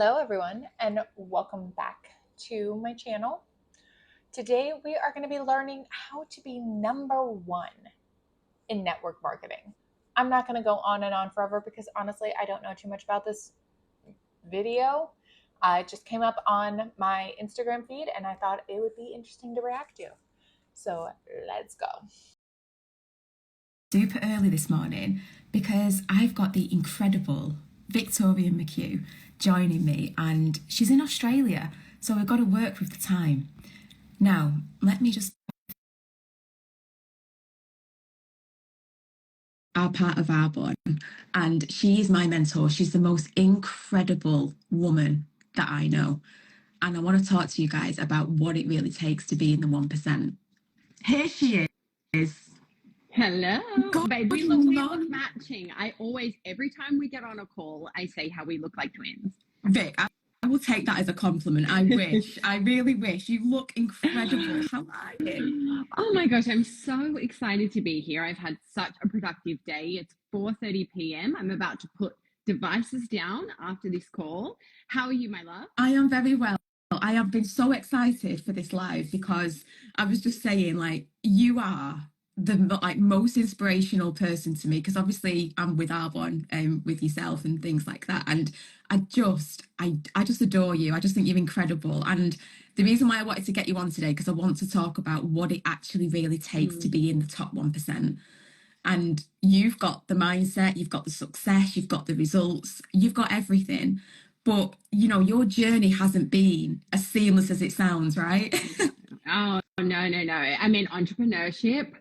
Hello everyone and welcome back to my channel. Today we are going to be learning how to be number one in network marketing. I'm not going to go on and on forever because honestly I don't know too much about this video. It just came up on my Instagram feed and I thought it would be interesting to react to. So let's go. Super early this morning because I've got the incredible Victoria McHugh joining me, and she's in Australia, so we've got to work with the time. Now, let me just are part of Arbonne, and she is my mentor. She's the most incredible woman that I know, and I want to talk to you guys about what it really takes to be in the 1%. Here she is. Hello, Good babe. We look morning. matching. Every time we get on a call, I say how we look like twins. Vic, I will take that as a compliment. I wish. I really wish. You look incredible. How are you? Oh my gosh, I'm so excited to be here. I've had such a productive day. It's 4:30 p.m. I'm about to put devices down after this call. How are you, my love? I am very well. I have been so excited for this live because I was just saying, like, you are the most inspirational person to me, because obviously I'm with Arbonne and with yourself and things like that, and I just adore you. I just think you're incredible, and the reason why I wanted to get you on today, because I want to talk about what it actually really takes to be in the top 1%. And you've got the mindset, you've got the success, you've got the results, you've got everything. But, you know, your journey hasn't been as seamless as it sounds, right? Oh, no. I mean, entrepreneurship,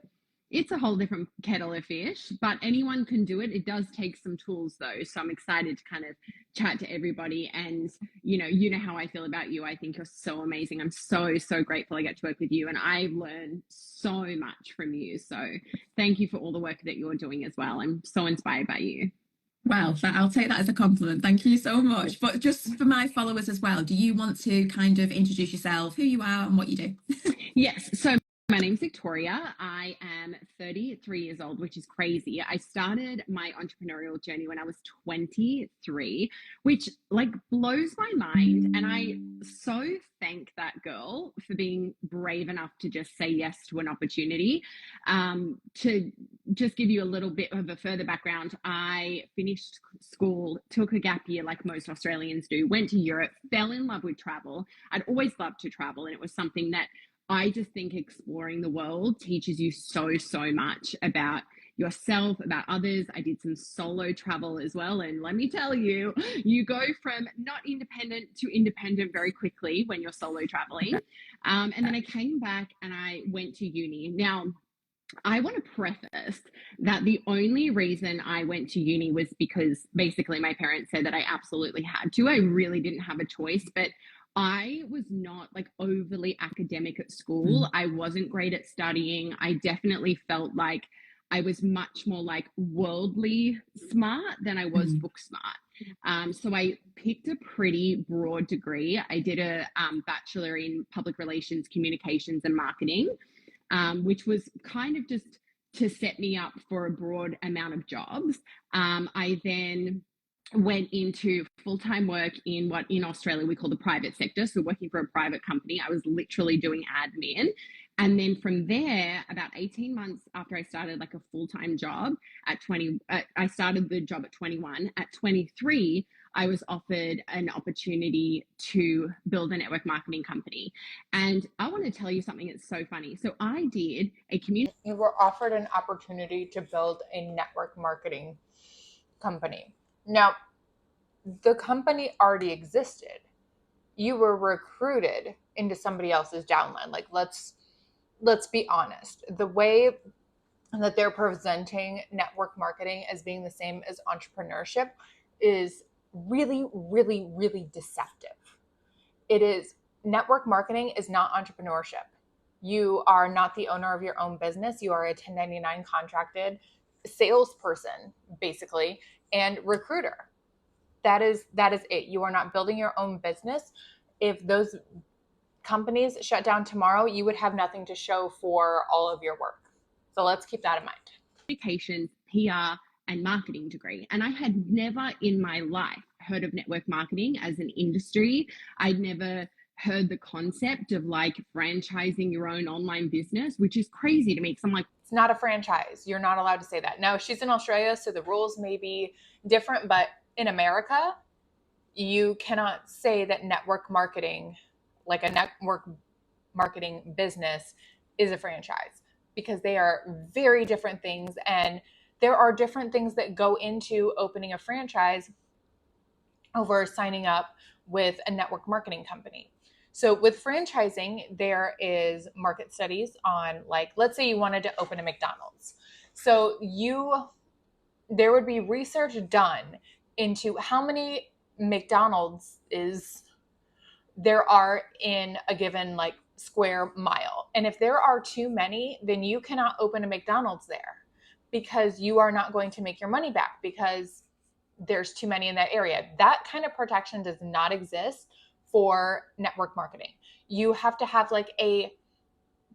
it's a whole different kettle of fish, but anyone can do it. It does take some tools though. So I'm excited to kind of chat to everybody. And, you know how I feel about you. I think you're so amazing. I'm so grateful I get to work with you. And I've learned so much from you. So thank you for all the work that you're doing as well. I'm so inspired by you. Well, I'll take that as a compliment. Thank you so much. But just for my followers as well, do you want to kind of introduce yourself, who you are and what you do? Yes. So my name's Victoria. I am 33 years old, which is crazy. I started my entrepreneurial journey when I was 23, which like blows my mind. And I so thank that girl for being brave enough to just say yes to an opportunity. To just give you a little bit of a further background, I finished school, took a gap year like most Australians do, went to Europe, fell in love with travel. I'd always loved to travel, and it was something that I just think exploring the world teaches you so much about yourself, about others. I did some solo travel as well. And let me tell you, you go from not independent to independent very quickly when you're solo traveling. And then I came back and I went to uni. Now, I want to preface that the only reason I went to uni was because basically my parents said that I absolutely had to. I really didn't have a choice, but I was not like overly academic at school. I wasn't great at studying. I definitely felt like I was much more like worldly smart than I was book smart. So I picked a pretty broad degree. I did a bachelor in public relations, communications, and marketing, which was kind of just to set me up for a broad amount of jobs. I then went into full-time work in what in Australia we call the private sector. So working for a private company, I was literally doing admin. And then from there, about 18 months after I started like a full-time job at 20, I started the job at 21. At 23, I was offered an opportunity to build a network marketing company. And I want to tell you something that's so funny. So I did a community. You were offered an opportunity to build a network marketing company. Now, the company already existed. You were recruited into somebody else's downline. Like, let's be honest. The way that they're presenting network marketing as being the same as entrepreneurship is really deceptive. It is. Network marketing is not entrepreneurship. You are not the owner of your own business. You are a 1099 contracted salesperson, basically, and recruiter. That is it. You are not building your own business. If those companies shut down tomorrow, you would have nothing to show for all of your work. So let's keep that in mind. Communications, PR, and marketing degree. And I had never in my life heard of network marketing as an industry. I'd never heard the concept of like franchising your own online business, which is crazy to me because I'm like, it's not a franchise. You're not allowed to say that. Now, she's in Australia, so the rules may be different, but in America, you cannot say that network marketing, like a network marketing business, is a franchise, because they are very different things. And there are different things that go into opening a franchise over signing up with a network marketing company. So with franchising, there is market studies on, like, let's say you wanted to open a McDonald's. So there would be research done into how many McDonald's there are in a given like square mile. And if there are too many, then you cannot open a McDonald's there, because you are not going to make your money back because there's too many in that area. That kind of protection does not exist for network marketing. You have to have like a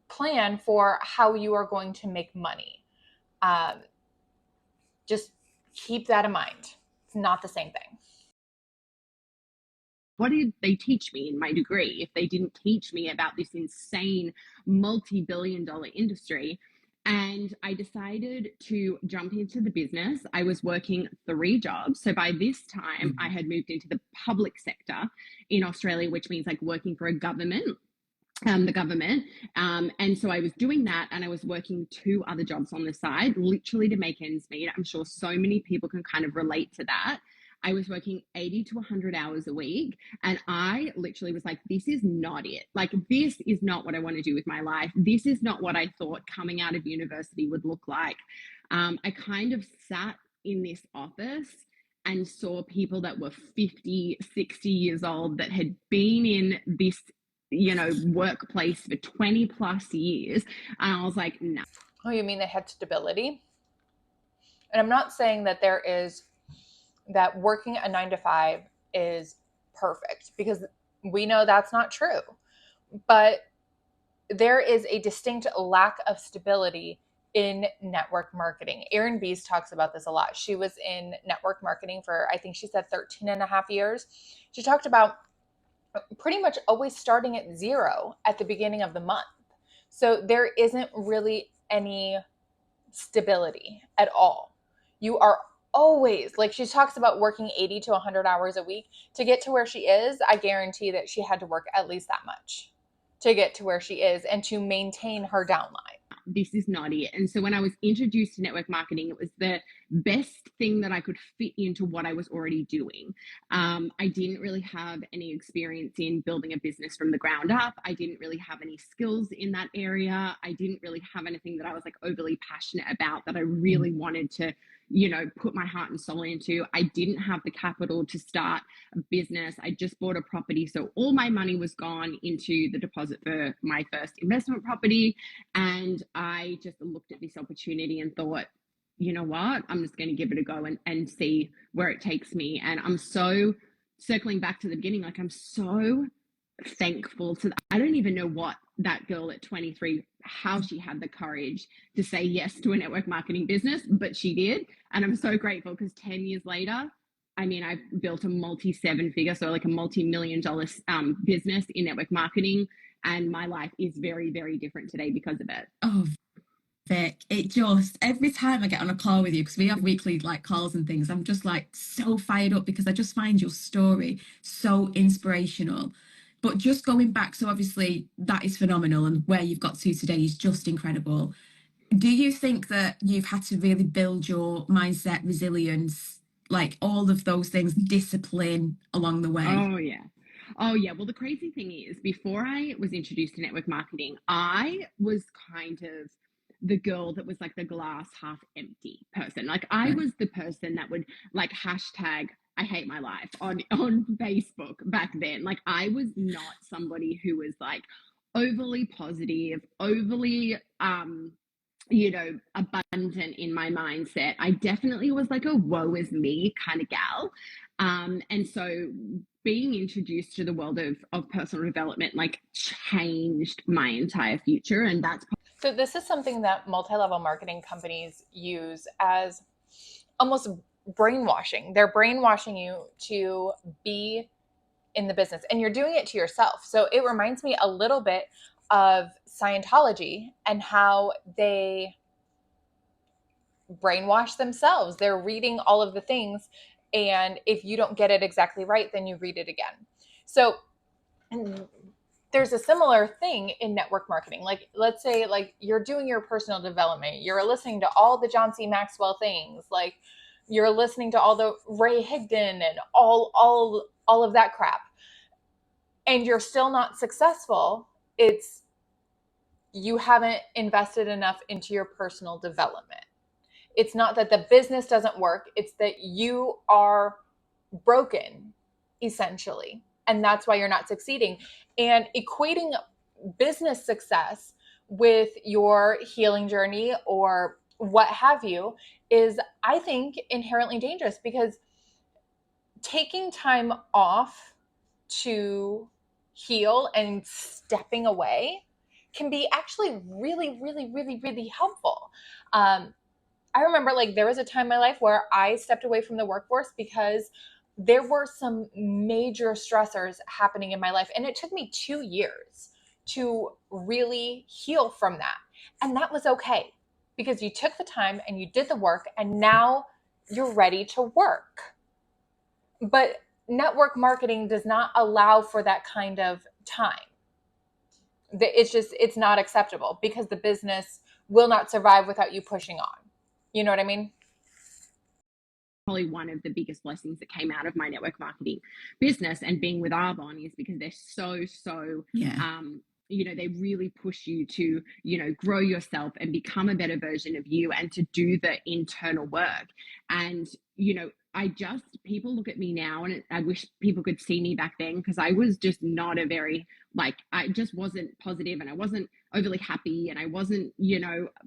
plan for how you are going to make money. Just keep that in mind. It's not the same thing. what did they teach me in my degree if they didn't teach me about this insane multi-billion-dollar industry? And I decided to jump into the business. I was working 3 jobs. So by this time, I had moved into the public sector in Australia, which means like working for a government. The government. And so I was doing that, and I was working 2 other jobs on the side, literally to make ends meet. I'm sure so many people can kind of relate to that. I was working 80 to 100 hours a week, and I literally was like, this is not it. Like, this is not what I want to do with my life. This is not what I thought coming out of university would look like. I kind of sat in this office and saw people that were 50, 60 years old that had been in this workplace for 20 plus years. And I was like, no. Oh, you mean they had stability? And I'm not saying that that working a 9 to 5 is perfect, because we know that's not true. But there is a distinct lack of stability in network marketing. Erin Beast talks about this a lot. She was in network marketing for, I think she said 13 and a half years. She talked about pretty much always starting at 0 at the beginning of the month. So there isn't really any stability at all. You are always, like, she talks about working 80 to 100 hours a week. To get to where she is, I guarantee that she had to work at least that much to get to where she is and to maintain her downline. This is not it. And so when I was introduced to network marketing, it was the best thing that I could fit into what I was already doing. I didn't really have any experience in building a business from the ground up. I didn't really have any skills in that area. I didn't really have anything that I was like overly passionate about that I really wanted to put my heart and soul into. I didn't have the capital to start a business. I just bought a property. So all my money was gone into the deposit for my first investment property. And I just looked at this opportunity and thought, you know what, I'm just going to give it a go and see where it takes me. And I'm so, circling back to the beginning, like, I'm so thankful to I don't even know what that girl at 23, how she had the courage to say yes to a network marketing business, but she did. And I'm so grateful, because 10 years later, I mean, I've built a multi-7-figure, so like a multi-million-dollar business in network marketing, and my life is very, very different today because of it. Oh, Vic, it just, every time I get on a call with you, because we have weekly like calls and things, I'm just like so fired up, because I just find your story so inspirational. But just going back, so obviously that is phenomenal, and where you've got to today is just incredible. Do you think that you've had to really build your mindset, resilience, like all of those things, discipline along the way? Oh, yeah. Oh, yeah. Well, the crazy thing is, before I was introduced to network marketing, I was kind of the girl that was like the glass half empty person. Like, I was the person that would like hashtag I hate my life on Facebook back then. Like, I was not somebody who was like overly positive, overly abundant in my mindset. I definitely was like a woe is me kind of gal. And so being introduced to the world of personal development like changed my entire future. And that's so this is something that multi-level marketing companies use as almost brainwashing. They're brainwashing you to be in the business, and you're doing it to yourself. So it reminds me a little bit of Scientology and how they brainwash themselves. They're reading all of the things, and if you don't get it exactly right, then you read it again. So there's a similar thing in network marketing. Like, let's say like you're doing your personal development, you're listening to all the John C. Maxwell things, like you're listening to all the Ray Higdon and all of that crap, and you're still not successful. It's you haven't invested enough into your personal development. It's not that the business doesn't work, it's that you are broken, essentially. And that's why you're not succeeding. And equating business success with your healing journey or what have you is, I think, inherently dangerous, because taking time off to heal and stepping away can be actually really, really, really, really helpful. I remember like there was a time in my life where I stepped away from the workforce because there were some major stressors happening in my life. And it took me 2 years to really heal from that. And that was okay, because you took the time and you did the work, and now you're ready to work. But network marketing does not allow for that kind of time. It's not acceptable, because the business will not survive without you pushing on. You know what I mean? Probably one of the biggest blessings that came out of my network marketing business and being with Arbonne is because they're so they really push you to, grow yourself and become a better version of you and to do the internal work. And, people look at me now, and I wish people could see me back then, because I was just not I just wasn't positive, and I wasn't overly happy, and I wasn't,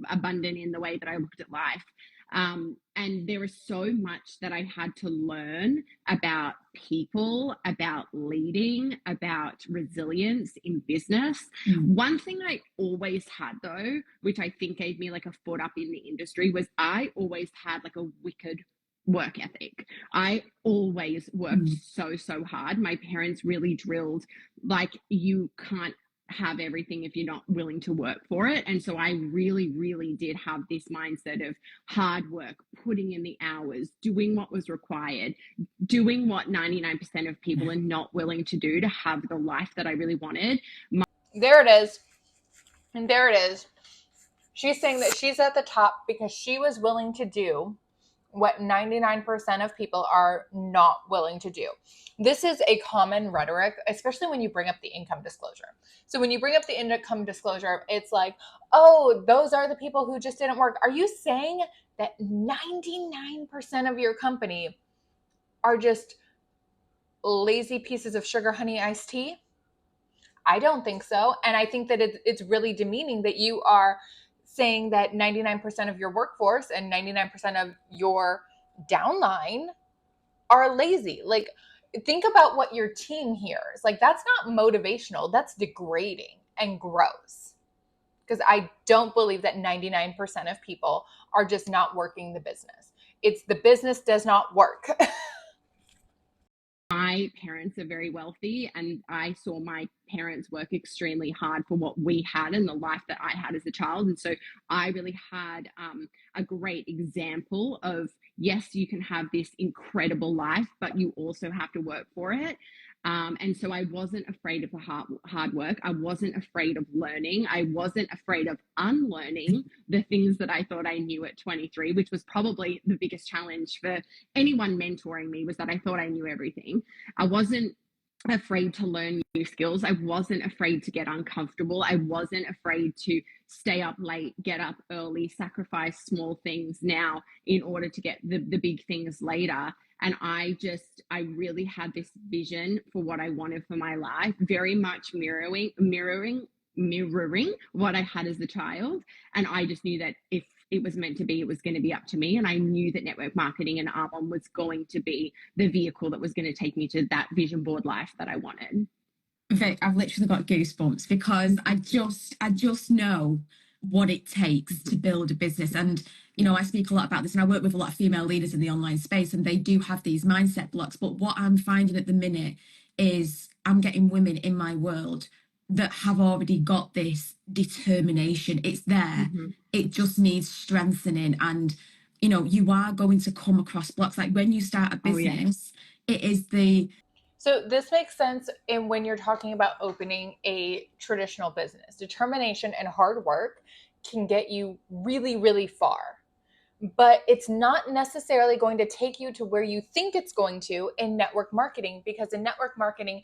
abundant in the way that I looked at life. And there was so much that I had to learn about people, about leading, about resilience in business. One thing I always had, though, which I think gave me like a foot up in the industry, was I always had like a wicked work ethic. I always worked so hard. My parents really drilled, like, you can't have everything if you're not willing to work for it. And so I really, really did have this mindset of hard work, putting in the hours, doing what was required, doing what 99% of people are not willing to do to have the life that I really wanted. There it is. And there it is. She's saying that she's at the top because she was willing to do what 99% of people are not willing to do. This is a common rhetoric, especially when you bring up the income disclosure. So when you bring up the income disclosure, it's like, oh, those are the people who just didn't work. Are you saying that 99% of your company are just lazy pieces of sugar honey iced tea? I don't think so. And I think that it's really demeaning that you are saying that 99% of your workforce and 99% of your downline are lazy. Like, think about what your team hears. Like, that's not motivational. That's degrading and gross. Because I don't believe that 99% of people are just not working the business. It's the business does not work. My parents are very wealthy, and I saw my parents work extremely hard for what we had and the life that I had as a child. And so I really had a great example of, yes, you can have this incredible life, but you also have to work for it. And so I wasn't afraid of the hard work. I wasn't afraid of learning. I wasn't afraid of unlearning the things that I thought I knew at 23, which was probably the biggest challenge for anyone mentoring me, was that I thought I knew everything. I wasn't afraid to learn new skills. I wasn't afraid to get uncomfortable. I wasn't afraid to stay up late, get up early, sacrifice small things now in order to get the big things later. And I really had this vision for what I wanted for my life, very much mirroring what I had as a child. And I just knew that if it was meant to be, it was going to be up to me. And I knew that network marketing and Arbonne was going to be the vehicle that was going to take me to that vision board life that I wanted. Vic, I've literally got goosebumps, because I just know what it takes to build a business. And, I speak a lot about this, and I work with a lot of female leaders in the online space, and they do have these mindset blocks. But what I'm finding at the minute is I'm getting women in my world that have already got this determination. It's there. It just needs strengthening. And, you are going to come across blocks. Like when you start a business, it is the... So this makes sense in when you're talking about opening a traditional business. Determination and hard work can get you really, really far. But it's not necessarily going to take you to where you think it's going to in network marketing, because in network marketing,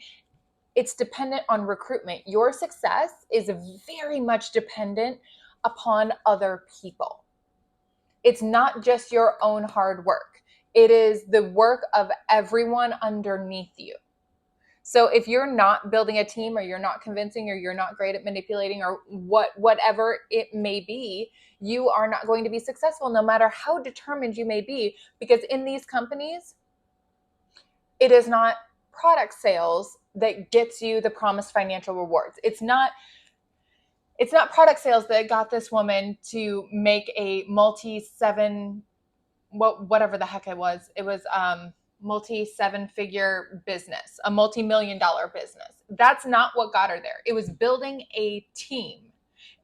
it's dependent on recruitment. Your success is very much dependent upon other people. It's not just your own hard work. It is the work of everyone underneath you. So if you're not building a team, or you're not convincing, or you're not great at manipulating, or whatever it may be, you are not going to be successful, no matter how determined you may be, because in these companies, it is not product sales that gets you the promised financial rewards. It's not product sales that got this woman to make a whatever the heck it was. It was multi-7-figure business, a multi-million-dollar business. That's not what got her there. It was building a team.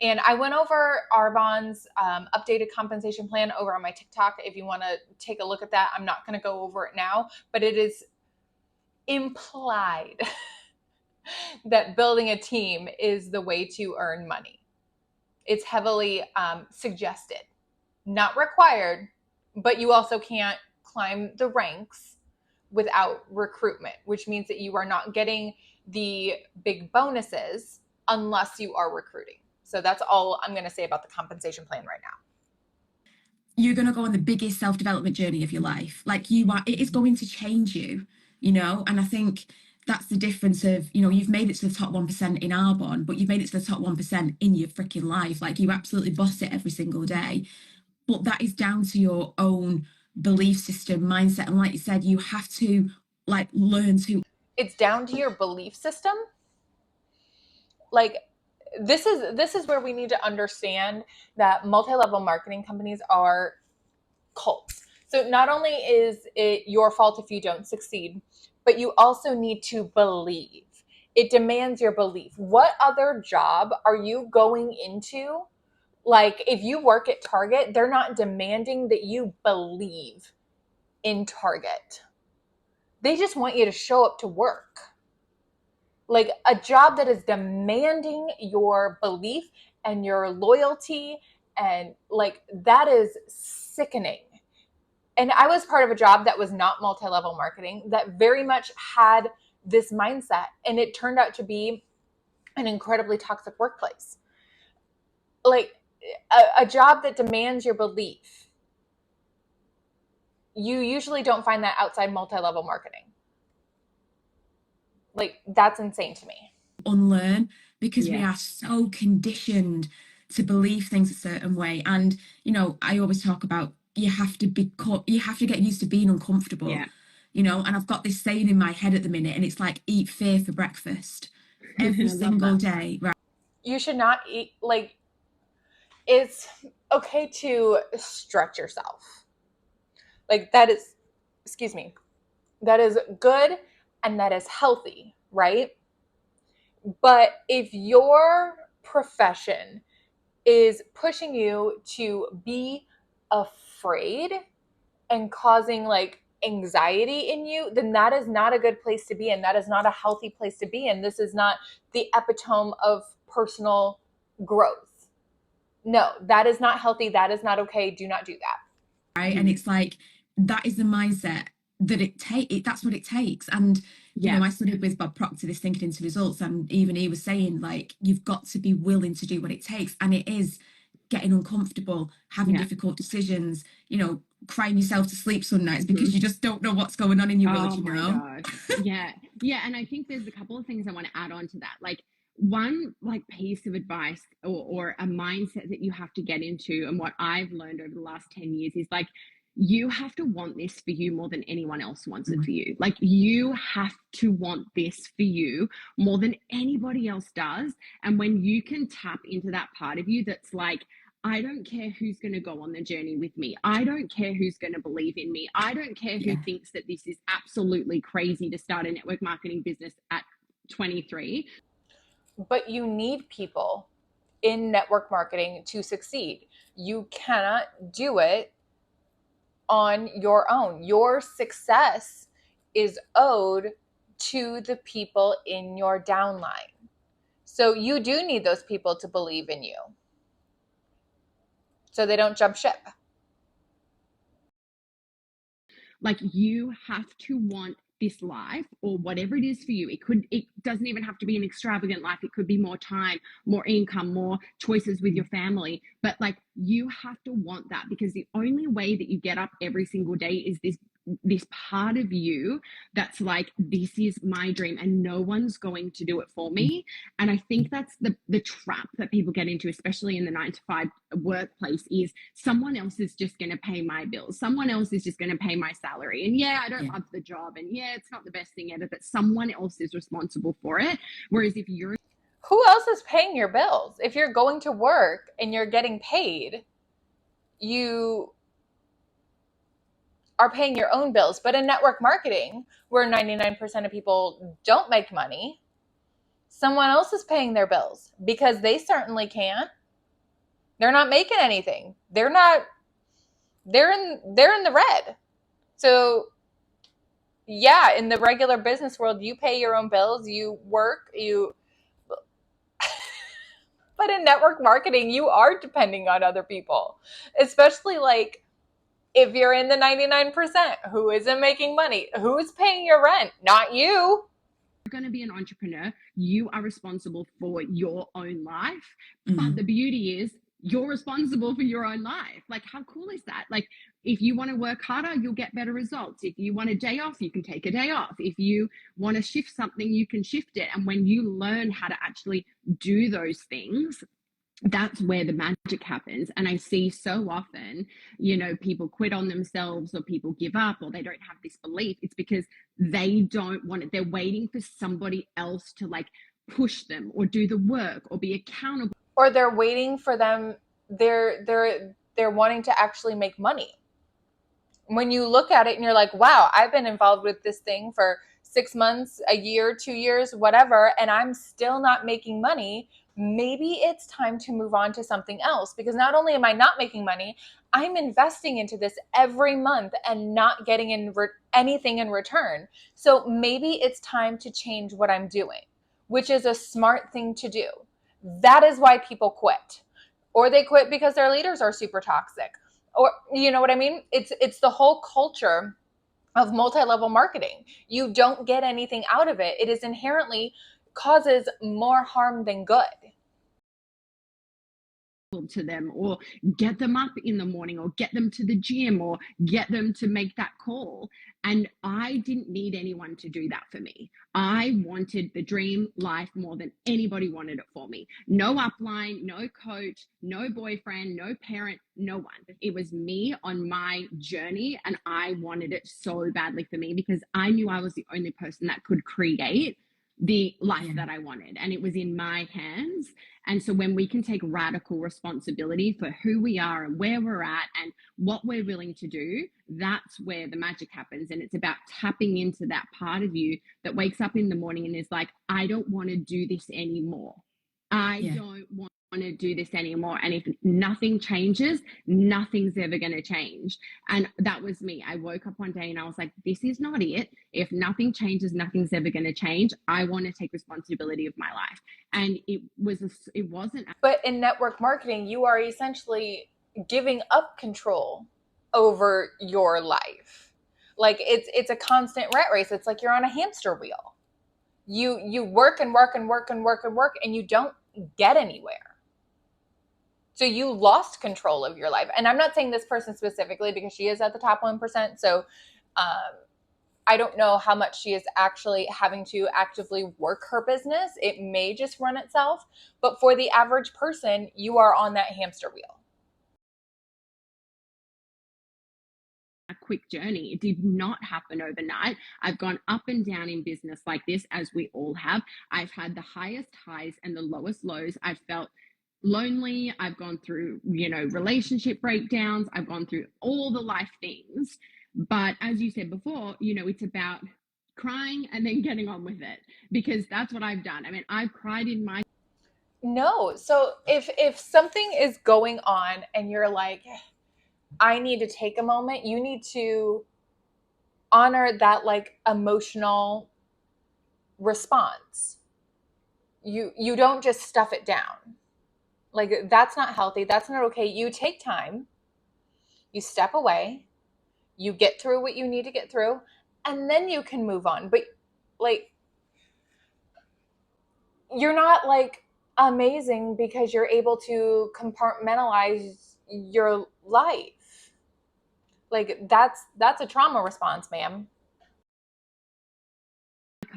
And I went over Arbonne's updated compensation plan over on my TikTok. If you want to take a look at that, I'm not going to go over it now, but it is implied that building a team is the way to earn money. It's heavily suggested, not required, but you also can't climb the ranks without recruitment, which means that you are not getting the big bonuses unless you are recruiting. So that's all I'm going to say about the compensation plan right now. You're going to go on the biggest self-development journey of your life. Like you are, it is going to change you, and I think that's the difference of, you've made it to the top 1% in Arbonne, but you've made it to the top 1% in your freaking life. Like you absolutely boss it every single day. But that is down to your own belief system, mindset. And like you said, you have to learn to... It's down to your belief system. Like this is where we need to understand that multi-level marketing companies are cults. So not only is it your fault if you don't succeed, but you also need to believe. It demands your belief. What other job are you going into? Like if you work at Target, they're not demanding that you believe in Target. They just want you to show up to work. Like a job that is demanding your belief and your loyalty, and like that is sickening. And I was part of a job that was not multi-level marketing, that very much had this mindset, and it turned out to be an incredibly toxic workplace. Like a job that demands your belief, you usually don't find that outside multi-level marketing. Like that's insane to me. Unlearn, because we are so conditioned to believe things a certain way. And I always talk about you have to get used to being uncomfortable. And I've got this saying in my head at the minute, and it's like eat fear for breakfast every single day, right? You should not eat, like, it's okay to stretch yourself. Like that is, that is good and that is healthy, right? But if your profession is pushing you to be afraid and causing like anxiety in you, then that is not a good place to be in. That is not a healthy place to be in. This is not the epitome of personal growth. No, that is not healthy. That is not okay. Do not do that. Right. And it's like, that is the mindset that that's what it takes. And I studied with Bob Proctor, this Thinking into Results, and even he was saying like you've got to be willing to do what it takes, and it is getting uncomfortable, having difficult decisions, crying yourself to sleep some nights because you just don't know what's going on in your world. God. Yeah. And I think there's a couple of things I want to add on to that. Like one piece of advice or a mindset that you have to get into, and what I've learned over the last 10 years is like, you have to want this for you more than anyone else wants it for you. Like, you have to want this for you more than anybody else does. And when you can tap into that part of you that's like, I don't care who's going to go on the journey with me. I don't care who's going to believe in me. I don't care who thinks that this is absolutely crazy to start a network marketing business at 23. But you need people in network marketing to succeed. You cannot do it on your own. Your success is owed to the people in your downline. So you do need those people to believe in you so they don't jump ship. Like, you have to want this life or whatever it is for you. It doesn't even have to be an extravagant life. It could be more time, more income, more choices with your family. But like, you have to want that, because the only way that you get up every single day is this part of you that's like, this is my dream and no one's going to do it for me. And I think that's the trap that people get into, especially in the 9-to-5 workplace, is someone else is just going to pay my bills. Someone else is just going to pay my salary. And yeah, I don't love the job. And yeah, it's not the best thing ever, but someone else is responsible for it. Whereas if you're... Who else is paying your bills? If you're going to work and you're getting paid, you are paying your own bills. But in network marketing, where 99% of people don't make money, someone else is paying their bills because they certainly can't. They're not making anything. They're in the red. So yeah, in the regular business world, you pay your own bills, you work, but in network marketing, you are depending on other people, especially like if you're in the 99% who isn't making money, who's paying your rent? Not you. Going to be an entrepreneur, you are responsible for your own life. But the beauty is, you're responsible for your own life. Like, how cool is that? Like, if you want to work harder, you'll get better results. If you want a day off, you can take a day off. If you want to shift something, you can shift it. And when you learn how to actually do those things, that's where the magic happens. And I see so often, people quit on themselves, or people give up, or they don't have this belief. It's because they don't want it. They're waiting for somebody else to like push them or do the work or be accountable. Or they're waiting for them. They're wanting to actually make money. When you look at it and you're like, wow, I've been involved with this thing for 6 months, a year, 2 years, whatever, and I'm still not making money. Maybe it's time to move on to something else, because not only am I not making money, I'm investing into this every month and not getting anything in return. So maybe it's time to change what I'm doing, which is a smart thing to do. That is why people quit. Or they quit because their leaders are super toxic. Or, you know what I mean? It's the whole culture of multi-level marketing. You don't get anything out of it. It is inherently causes more harm than good. To them, or get them up in the morning, or get them to the gym, or get them to make that call. And I didn't need anyone to do that for me. I wanted the dream life more than anybody wanted it for me. No upline, no coach, no boyfriend, no parent, no one. It was me on my journey, and I wanted it so badly for me, because I knew I was the only person that could create the life that I wanted, and it was in my hands. And so when we can take radical responsibility for who we are and where we're at and what we're willing to do, that's where the magic happens. And it's about tapping into that part of you that wakes up in the morning and is like, I don't want to do this anymore. I don't want to do this anymore. And if nothing changes, nothing's ever going to change. And that was me. I woke up one day and I was like, this is not it. If nothing changes, nothing's ever going to change. I want to take responsibility of my life. And it wasn't. But in network marketing, you are essentially giving up control over your life. Like it's a constant rat race. It's like you're on a hamster wheel. You work and work and work and work and work, and you don't get anywhere. So you lost control of your life. And I'm not saying this person specifically, because she is at the top 1%. So I don't know how much she is actually having to actively work her business. It may just run itself. But for the average person, you are on that hamster wheel. quick journey. It did not happen overnight. I've gone up and down in business like this, as we all have. I've had the highest highs and the lowest lows. I've felt lonely. I've gone through, relationship breakdowns. I've gone through all the life things. But as you said before, it's about crying and then getting on with it, because that's what I've done. I mean, I've cried in my... No. So if something is going on and you're like, I need to take a moment, you need to honor that like emotional response. You don't just stuff it down. Like, that's not healthy. That's not okay. You take time, you step away, you get through what you need to get through, and then you can move on. But like, you're not like amazing because you're able to compartmentalize your life. Like, that's a trauma response, ma'am.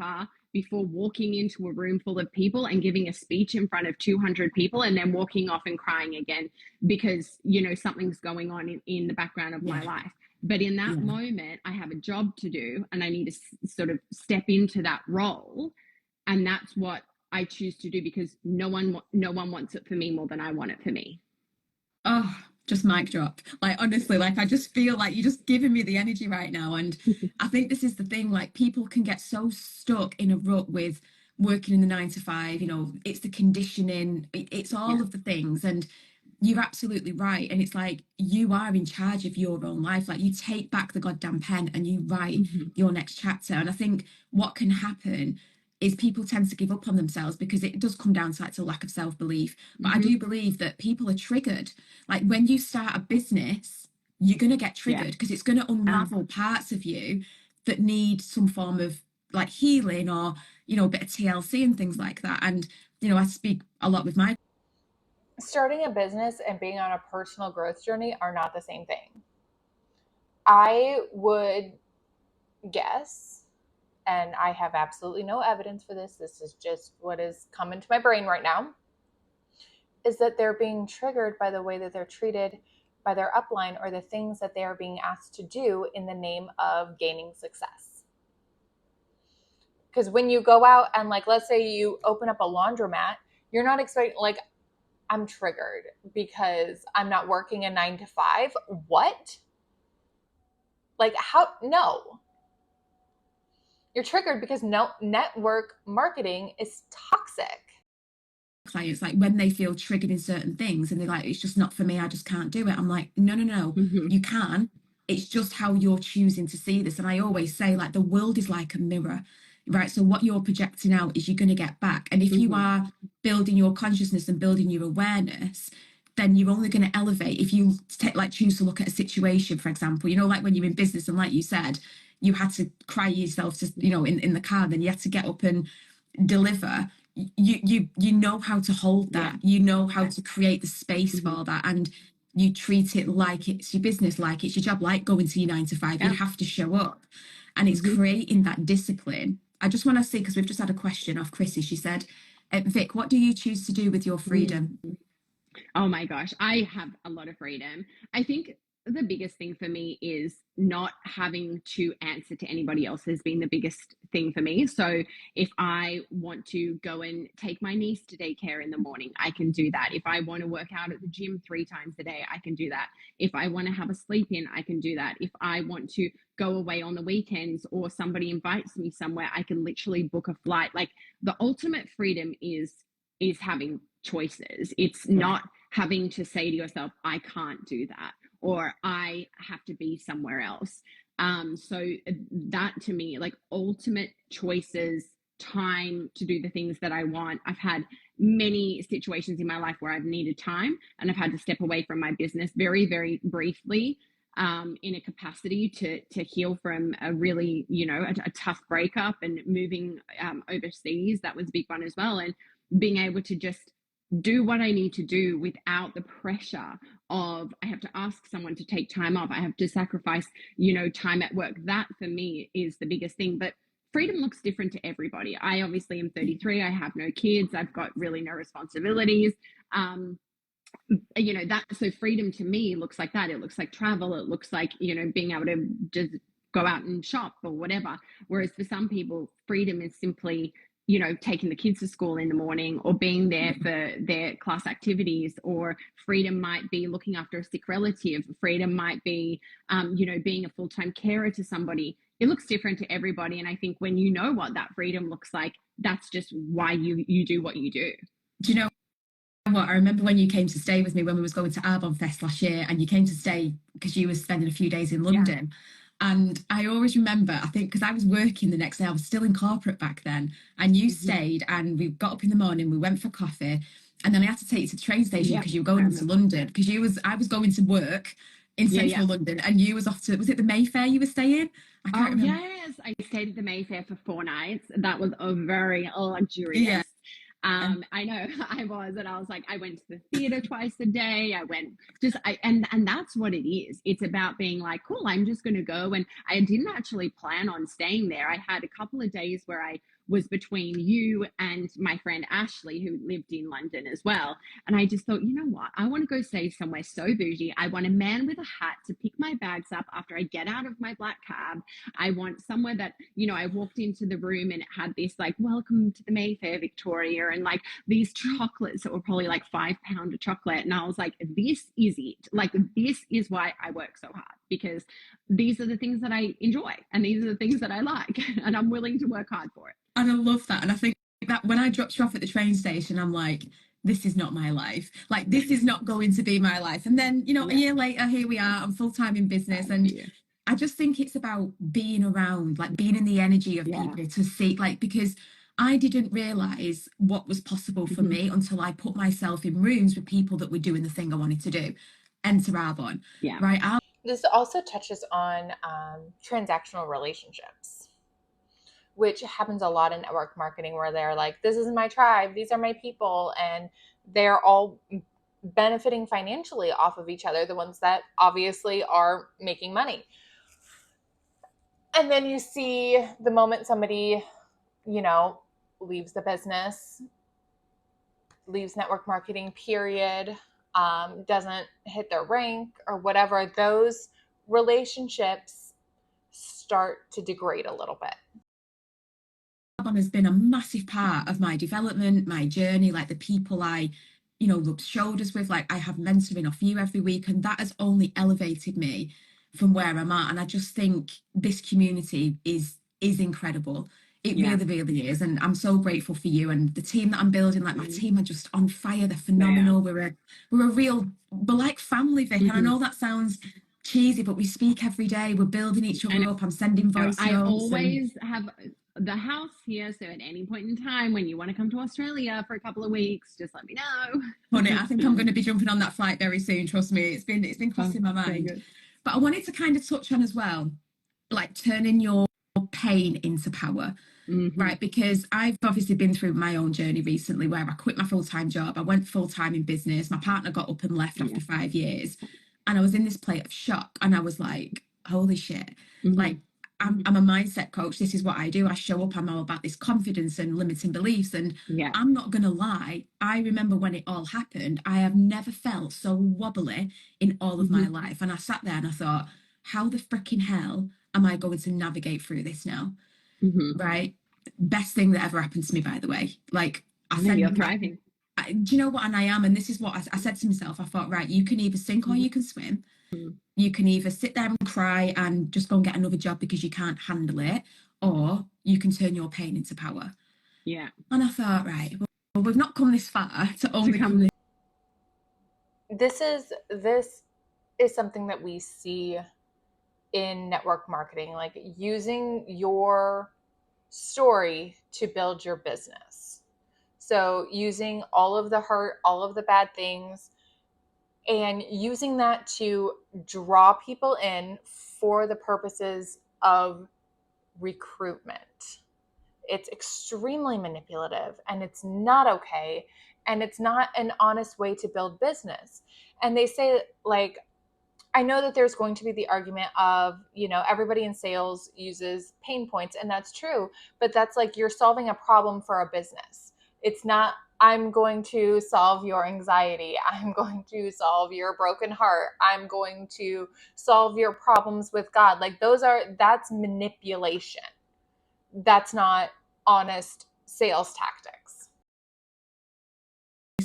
car before walking into a room full of people and giving a speech in front of 200 people and then walking off and crying again because something's going on in the background of my life. But in that moment, I have a job to do and I need to sort of step into that role, and that's what I choose to do, because no one wants it for me more than I want it for me. Oh, just mic drop. Like, honestly, like, I just feel like you're just giving me the energy right now. And I think this is the thing, like, people can get so stuck in a rut with working in the 9 to 5, it's the conditioning, it's all of the things. And you're absolutely right. And it's like, you are in charge of your own life. Like, you take back the goddamn pen and you write your next chapter. And I think what can happen is people tend to give up on themselves, because it does come down to like a lack of self-belief. But I do believe that people are triggered. Like, when you start a business, you're going to get triggered because it's going to unravel parts of you that need some form of like healing, or a bit of TLC and things like that. And I speak a lot with my... Starting a business and being on a personal growth journey are not the same thing. I would guess, and I have absolutely no evidence for this, this is just what is coming to my brain right now, is that they're being triggered by the way that they're treated by their upline, or the things that they are being asked to do in the name of gaining success. Because when you go out and, like, let's say you open up a laundromat, you're not expecting, like, I'm triggered because I'm not working a 9 to 5. What? Like, how? No. You're triggered because no, network marketing is toxic. Clients, like, when they feel triggered in certain things and they're like, it's just not for me, I just can't do it. I'm like, no, you can. It's just how you're choosing to see this. And I always say, like, the world is like a mirror, right? So what you're projecting out is you're going to get back. And if you are building your consciousness and building your awareness, then you're only going to elevate. If you choose to look at a situation, for example, like when you're in business, and like you said, you had to cry yourself to, in the car, then you had to get up and deliver. You know how to hold that. You know how to create the space for that, and you treat it like it's your business, like it's your job, like going to your 9 to 5. You have to show up, and it's creating that discipline. I just want to see, because we've just had a question off Chrissy. She said, Vic, what do you choose to do with your freedom? Oh my gosh, I have a lot of freedom. I think the biggest thing for me is not having to answer to anybody else has been the biggest thing for me. So if I want to go and take my niece to daycare in the morning, I can do that. If I want to work out at the gym 3 times a day, I can do that. If I want to have a sleep in, I can do that. If I want to go away on the weekends, or somebody invites me somewhere, I can literally book a flight. Like, the ultimate freedom is having choices. It's not having to say to yourself, I can't do that, or I have to be somewhere else. So that, to me, like, ultimate choices, time to do the things that I want. I've had many situations in my life where I've needed time, and I've had to step away from my business very, very briefly, in a capacity to heal from a really, a tough breakup, and moving overseas. That was a big one as well. And being able to just do what I need to do without the pressure of, I have to ask someone to take time off, I have to sacrifice, time at work. That, for me, is the biggest thing. But freedom looks different to everybody. I obviously am 33. I have no kids. I've got really no responsibilities. that, so freedom to me looks like that. It looks like travel. It looks like, being able to just go out and shop or whatever. Whereas for some people, freedom is simply, taking the kids to school in the morning or being there for their class activities, or freedom might be looking after a sick relative. Freedom might be, being a full-time carer to somebody. It looks different to everybody. And I think when you know what that freedom looks like, that's just why you do what you do. Do you know what? I remember when you came to stay with me when we was going to Arbonne Fest last year, and you came to stay because you were spending a few days in London. And I always remember, I think, because I was working the next day, I was still in corporate back then, and you stayed, and we got up in the morning, we went for coffee, and then I had to take you to the train station because you were going into London, because I was going to work in central London, and you was off to, was it the Mayfair you were staying? I can't remember. Yes, I stayed at the Mayfair for 4 nights. That was a very luxurious. I know I was, and I was like, I went to the theater twice a day. I went and that's what it is. It's about being like, cool, I'm just going to go. And I didn't actually plan on staying there. I had a couple of days where I was between you and my friend Ashley, who lived in London as well. And I just thought, you know what? I want to go stay somewhere so bougie. I want a man with a hat to pick my bags up after I get out of my black cab. I want somewhere that, I walked into the room and it had this like, welcome to the Mayfair, Victoria, and like these chocolates that were probably like £5 a chocolate. And I was like, this is it. Like, this is why I work so hard, because these are the things that I enjoy and these are the things that I like, and I'm willing to work hard for it. And I love that. And I think that when I dropped you off at the train station, I'm like, this is not my life. Like, this is not going to be my life. And then, a year later, here we are. I'm full-time in business. And I just think it's about being around, like being in the energy of people to see, like, because I didn't realize what was possible for me until I put myself in rooms with people that were doing the thing I wanted to do. Enter Arbonne. Right. This also touches on transactional relationships, which happens a lot in network marketing, where they're like, this is my tribe, these are my people, and they're all benefiting financially off of each other, the ones that obviously are making money. And then you see the moment somebody, leaves the business, leaves network marketing, period, doesn't hit their rank or whatever, those relationships start to degrade a little bit. Arbonne has been a massive part of my development, my journey, like the people I, rubbed shoulders with, like I have mentoring off you every week, and that has only elevated me from where I'm at. And I just think this community is incredible. It really, really is. And I'm so grateful for you and the team that I'm building. Like, my team are just on fire. They're phenomenal. We're like family, Vic. And I know that sounds cheesy, but we speak every day. We're building each other up. I'm sending voice notes. I always have the house here, so at any point in time when you want to come to Australia for a couple of weeks, just let me know. Honey, I think I'm going to be jumping on that flight very soon. Trust me, it's been crossing my mind. But I wanted to kind of touch on as well, like turning your pain into power. Right, because I've obviously been through my own journey recently where I quit my full-time job. I went full-time in business. My partner got up and left after 5 years, and I was in this plate of shock, and I was like, holy shit. Like, I'm a mindset coach. This is what I do. I show up, I'm all about this confidence and limiting beliefs. And I'm not going to lie, I remember when it all happened, I have never felt so wobbly in all of my life. And I sat there and I thought, how the freaking hell am I going to navigate through this now? Right? Best thing that ever happened to me, by the way. Like, I said, you're thriving. Do you know what? And I am. And this is what I said to myself. I thought, right, you can either sink or you can swim. You can either sit there and cry and just go and get another job because you can't handle it, or you can turn your pain into power. And I thought, right, well, we've not come this far to only come this is something that we see in network marketing, like using your story to build your business. So using all of the hurt, all of the bad things, and using that to draw people in for the purposes of recruitment. It's extremely manipulative, and it's not okay, and it's not an honest way to build business. And they say, like, I know that there's going to be the argument of, everybody in sales uses pain points, and that's true, but that's like you're solving a problem for a business. It's not I'm going to solve your anxiety. I'm going to solve your broken heart. I'm going to solve your problems with God. Like that's manipulation. That's not honest sales tactics.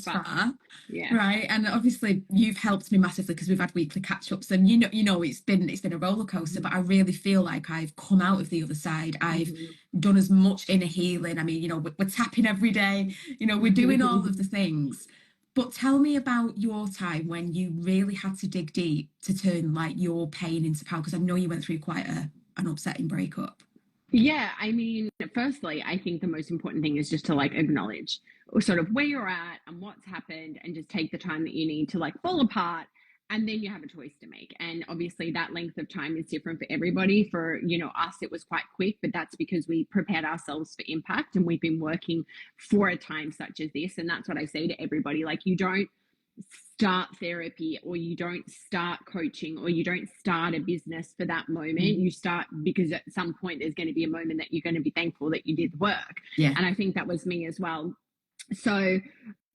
Far. Yeah. Right, and obviously you've helped me massively because we've had weekly catch-ups, and it's been a roller coaster, but I really feel like I've come out of the other side. I've done as much inner healing. I mean, we're tapping every day, we're doing all of the things. But tell me about your time when you really had to dig deep to turn like your pain into power, because I know you went through quite an upsetting breakup. Yeah, I mean, firstly, I think the most important thing is just to like acknowledge sort of where you're at and what's happened and just take the time that you need to like fall apart, and then you have a choice to make. And obviously that length of time is different for everybody. For, us, it was quite quick, but that's because we prepared ourselves for impact and we've been working for a time such as this. And that's what I say to everybody. Like, you don't start therapy, or you don't start coaching, or you don't start a business for that moment. You start because at some point there's going to be a moment that you're going to be thankful that you did the work. Yeah. And I think that was me as well. So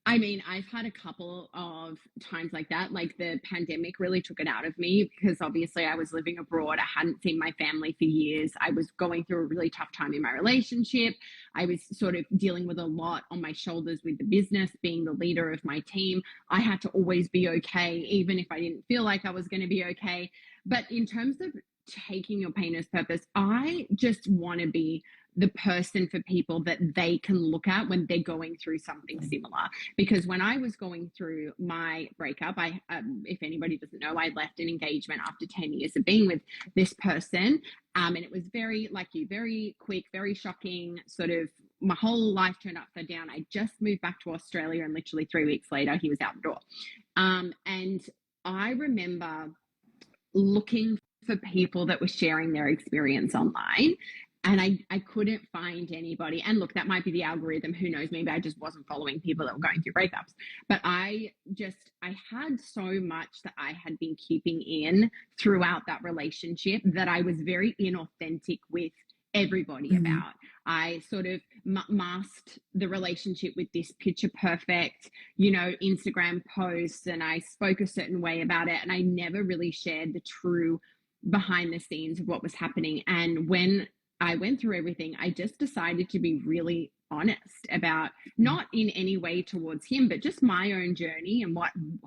I mean, I've had a couple of times like that. Like, the pandemic really took it out of me because obviously I was living abroad. I hadn't seen my family for years. I was going through a really tough time in my relationship. I was sort of dealing with a lot on my shoulders with the business, being the leader of my team. I had to always be okay, even if I didn't feel like I was going to be okay. But in terms of taking your pain as purpose, I just want to be the person for people that they can look at when they're going through something similar. Because when I was going through my breakup, if anybody doesn't know, I left an engagement after 10 years of being with this person. And it was very, like you, very quick, very shocking, sort of my whole life turned upside down. I just moved back to Australia, and literally 3 weeks later, he was out the door. And I remember looking for people that were sharing their experience online, and I couldn't find anybody. And look, that might be the algorithm, who knows, maybe I just wasn't following people that were going through breakups. But I had so much that I had been keeping in throughout that relationship that I was very inauthentic with everybody about. I sort of masked the relationship with this picture perfect, Instagram posts, and I spoke a certain way about it, and I never really shared the true behind the scenes of what was happening. And when I went through everything, I just decided to be really honest about, not in any way towards him, but just my own journey and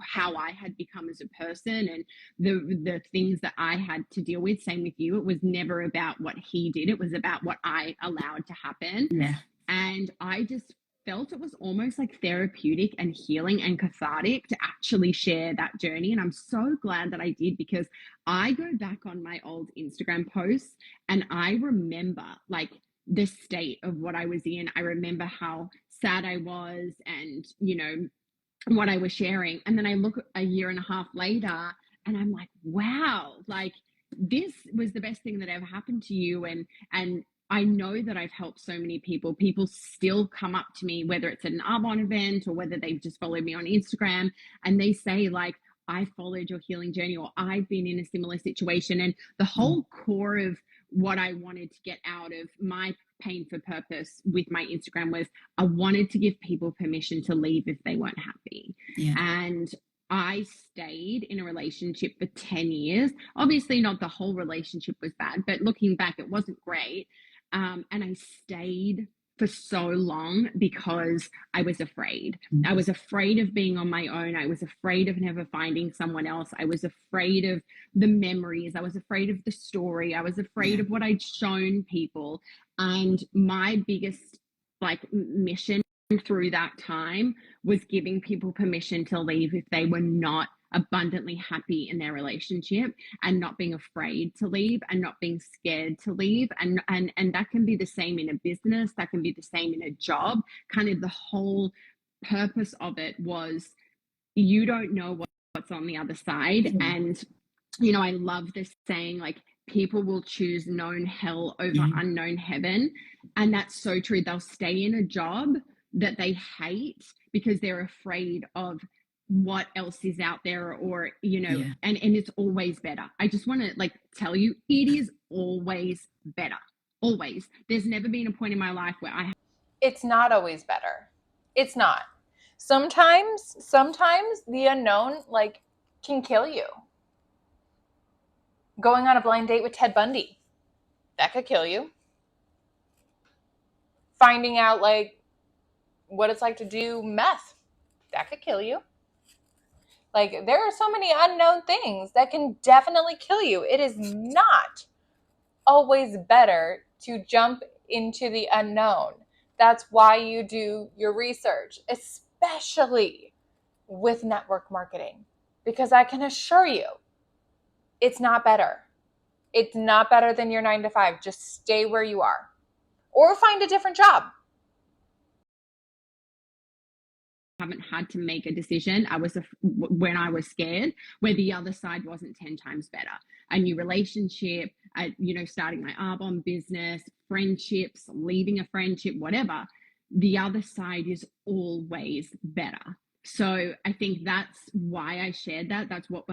how I had become as a person, and the things that I had to deal with. Same with you. It was never about what he did. It was about what I allowed to happen. Yeah. And I just felt it was almost like therapeutic and healing and cathartic to actually share that journey. And I'm so glad that I did, because I go back on my old Instagram posts and I remember like the state of what I was in. I remember how sad I was, and, what I was sharing. And then I look a year and a half later and I'm like, wow, like, this was the best thing that ever happened to you. And I know that I've helped so many people. People still come up to me, whether it's at an Arbonne event or whether they've just followed me on Instagram, and they say like, I followed your healing journey, or I've been in a similar situation. And the whole core of what I wanted to get out of my pain for purpose with my Instagram was, I wanted to give people permission to leave if they weren't happy. Yeah. And I stayed in a relationship for 10 years. Obviously, not the whole relationship was bad, but looking back, it wasn't great. And I stayed for so long because I was afraid. I was afraid of being on my own. I was afraid of never finding someone else. I was afraid of the memories. I was afraid of the story. I was afraid of what I'd shown people. And my biggest mission through that time was giving people permission to leave if they were not abundantly happy in their relationship, and not being afraid to leave, and not being scared to leave. And that can be the same in a business, that can be the same in a job. Kind of the whole purpose of it was, you don't know what's on the other side. And I love this saying, like, people will choose known hell over unknown heaven. And that's so true. They'll stay in a job that they hate because they're afraid of what else is out there, or and it's always better. I just want to tell you, it is always better. Always. There's never been a point in my life where it's not always better. It's not. Sometimes the unknown like can kill you. Going on a blind date with Ted Bundy, that could kill you. Finding out like what it's like to do meth, that could kill you. Like, there are so many unknown things that can definitely kill you. It is not always better to jump into the unknown. That's why you do your research, especially with network marketing, because I can assure you it's not better. It's not better than your 9 to 5. Just stay where you are or find a different job. Haven't had to make a decision. When I was scared, where the other side wasn't 10 times better. A new relationship, starting my Arbonne business, friendships, leaving a friendship, whatever. The other side is always better. So I think that's why I shared that. That's what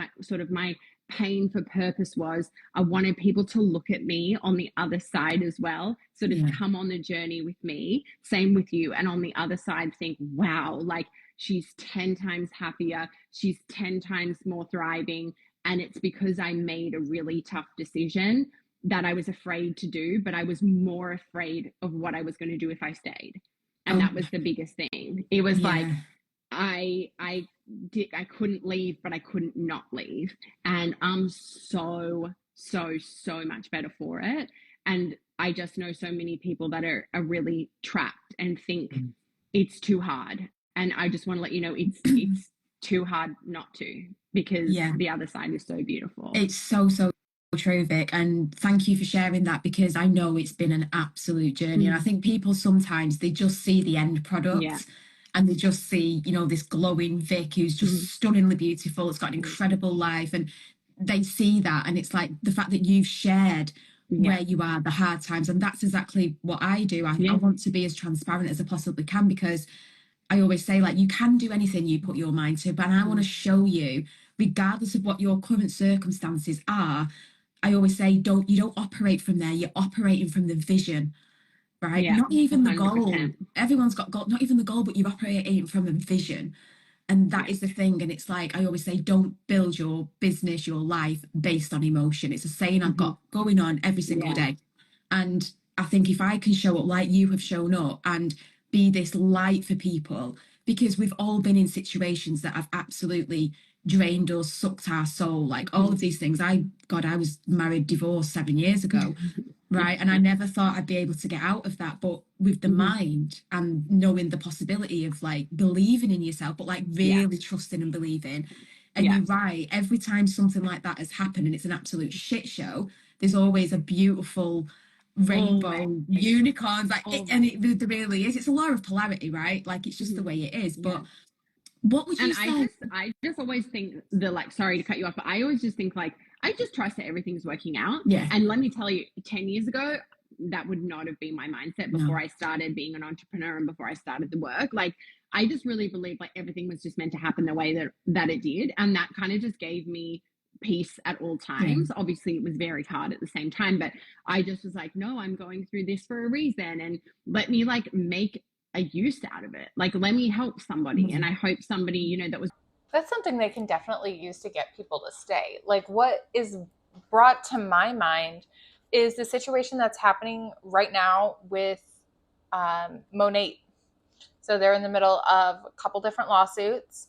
my pain for purpose was. I wanted people to look at me on the other side as well, sort of come on the journey with me, same with you, and on the other side think, wow, like she's 10 times happier, she's 10 times more thriving, and it's because I made a really tough decision that I was afraid to do, but I was more afraid of what I was going to do if I stayed. And that was the biggest thing. It was like I couldn't leave, but I couldn't not leave. And I'm so much better for it. And I just know so many people that are really trapped and think it's too hard. And I just want to let you know it's too hard not to, because the other side is so beautiful. It's so true, Vic, and thank you for sharing that, because I know it's been an absolute journey. And I think people sometimes, they just see the end product and they just see, this glowing Vic who's just stunningly beautiful, it's got an incredible life, and they see that, and it's like the fact that you've shared where you are, the hard times, and that's exactly what I do. I want to be as transparent as I possibly can, because I always say, like, you can do anything you put your mind to, but I want to show you, regardless of what your current circumstances are, I always say, you don't operate from there, you're operating from the vision, right? Not even 100%. The goal. Everyone's got goal, not even the goal, but you're operating from a vision. And that is the thing. And it's like, I always say, don't build your business, your life based on emotion. It's a saying I've got going on every single day. And I think if I can show up like you have shown up and be this light for people, because we've all been in situations that have absolutely drained us, sucked our soul, like all of these things. I was married, divorced 7 years ago, right? And I never thought I'd be able to get out of that. But with the mind and knowing the possibility of like believing in yourself, but like really trusting and believing. And you're right, every time something like that has happened and it's an absolute shit show, there's always a beautiful rainbow unicorns, like there really is. It's a law of polarity, right? Like it's just the way it is. But what would you say? I just always think sorry to cut you off, but I always just think like, I just trust that everything's working out. And let me tell you, 10 years ago, that would not have been my mindset before I started being an entrepreneur and before I started the work. Like, I just really believe like everything was just meant to happen the way that it did. And that kind of just gave me peace at all times. Obviously it was very hard at the same time, but I just was like, no, I'm going through this for a reason, and let me like make a use out of it. Like, let me help somebody. And I hope somebody, that's something they can definitely use to get people to stay. Like, what is brought to my mind is the situation that's happening right now with Monat. So they're in the middle of a couple different lawsuits,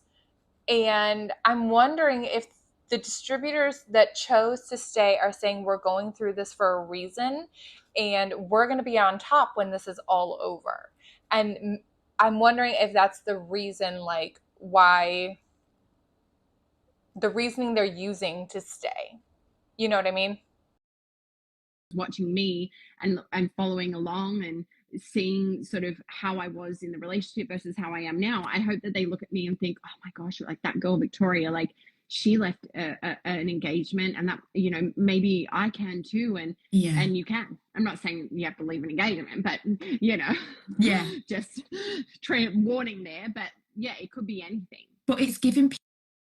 and I'm wondering if the distributors that chose to stay are saying, we're going through this for a reason and we're going to be on top when this is all over. And I'm wondering if that's the reason, like, why, the reasoning they're using to stay. You know what I mean? Watching me and following along and seeing sort of how I was in the relationship versus how I am now. I hope that they look at me and think, oh my gosh, like that girl Victoria, like she left an engagement, and that, maybe I can too. And you can. I'm not saying you have to leave an engagement, but just warning there. But it could be anything. But it's giving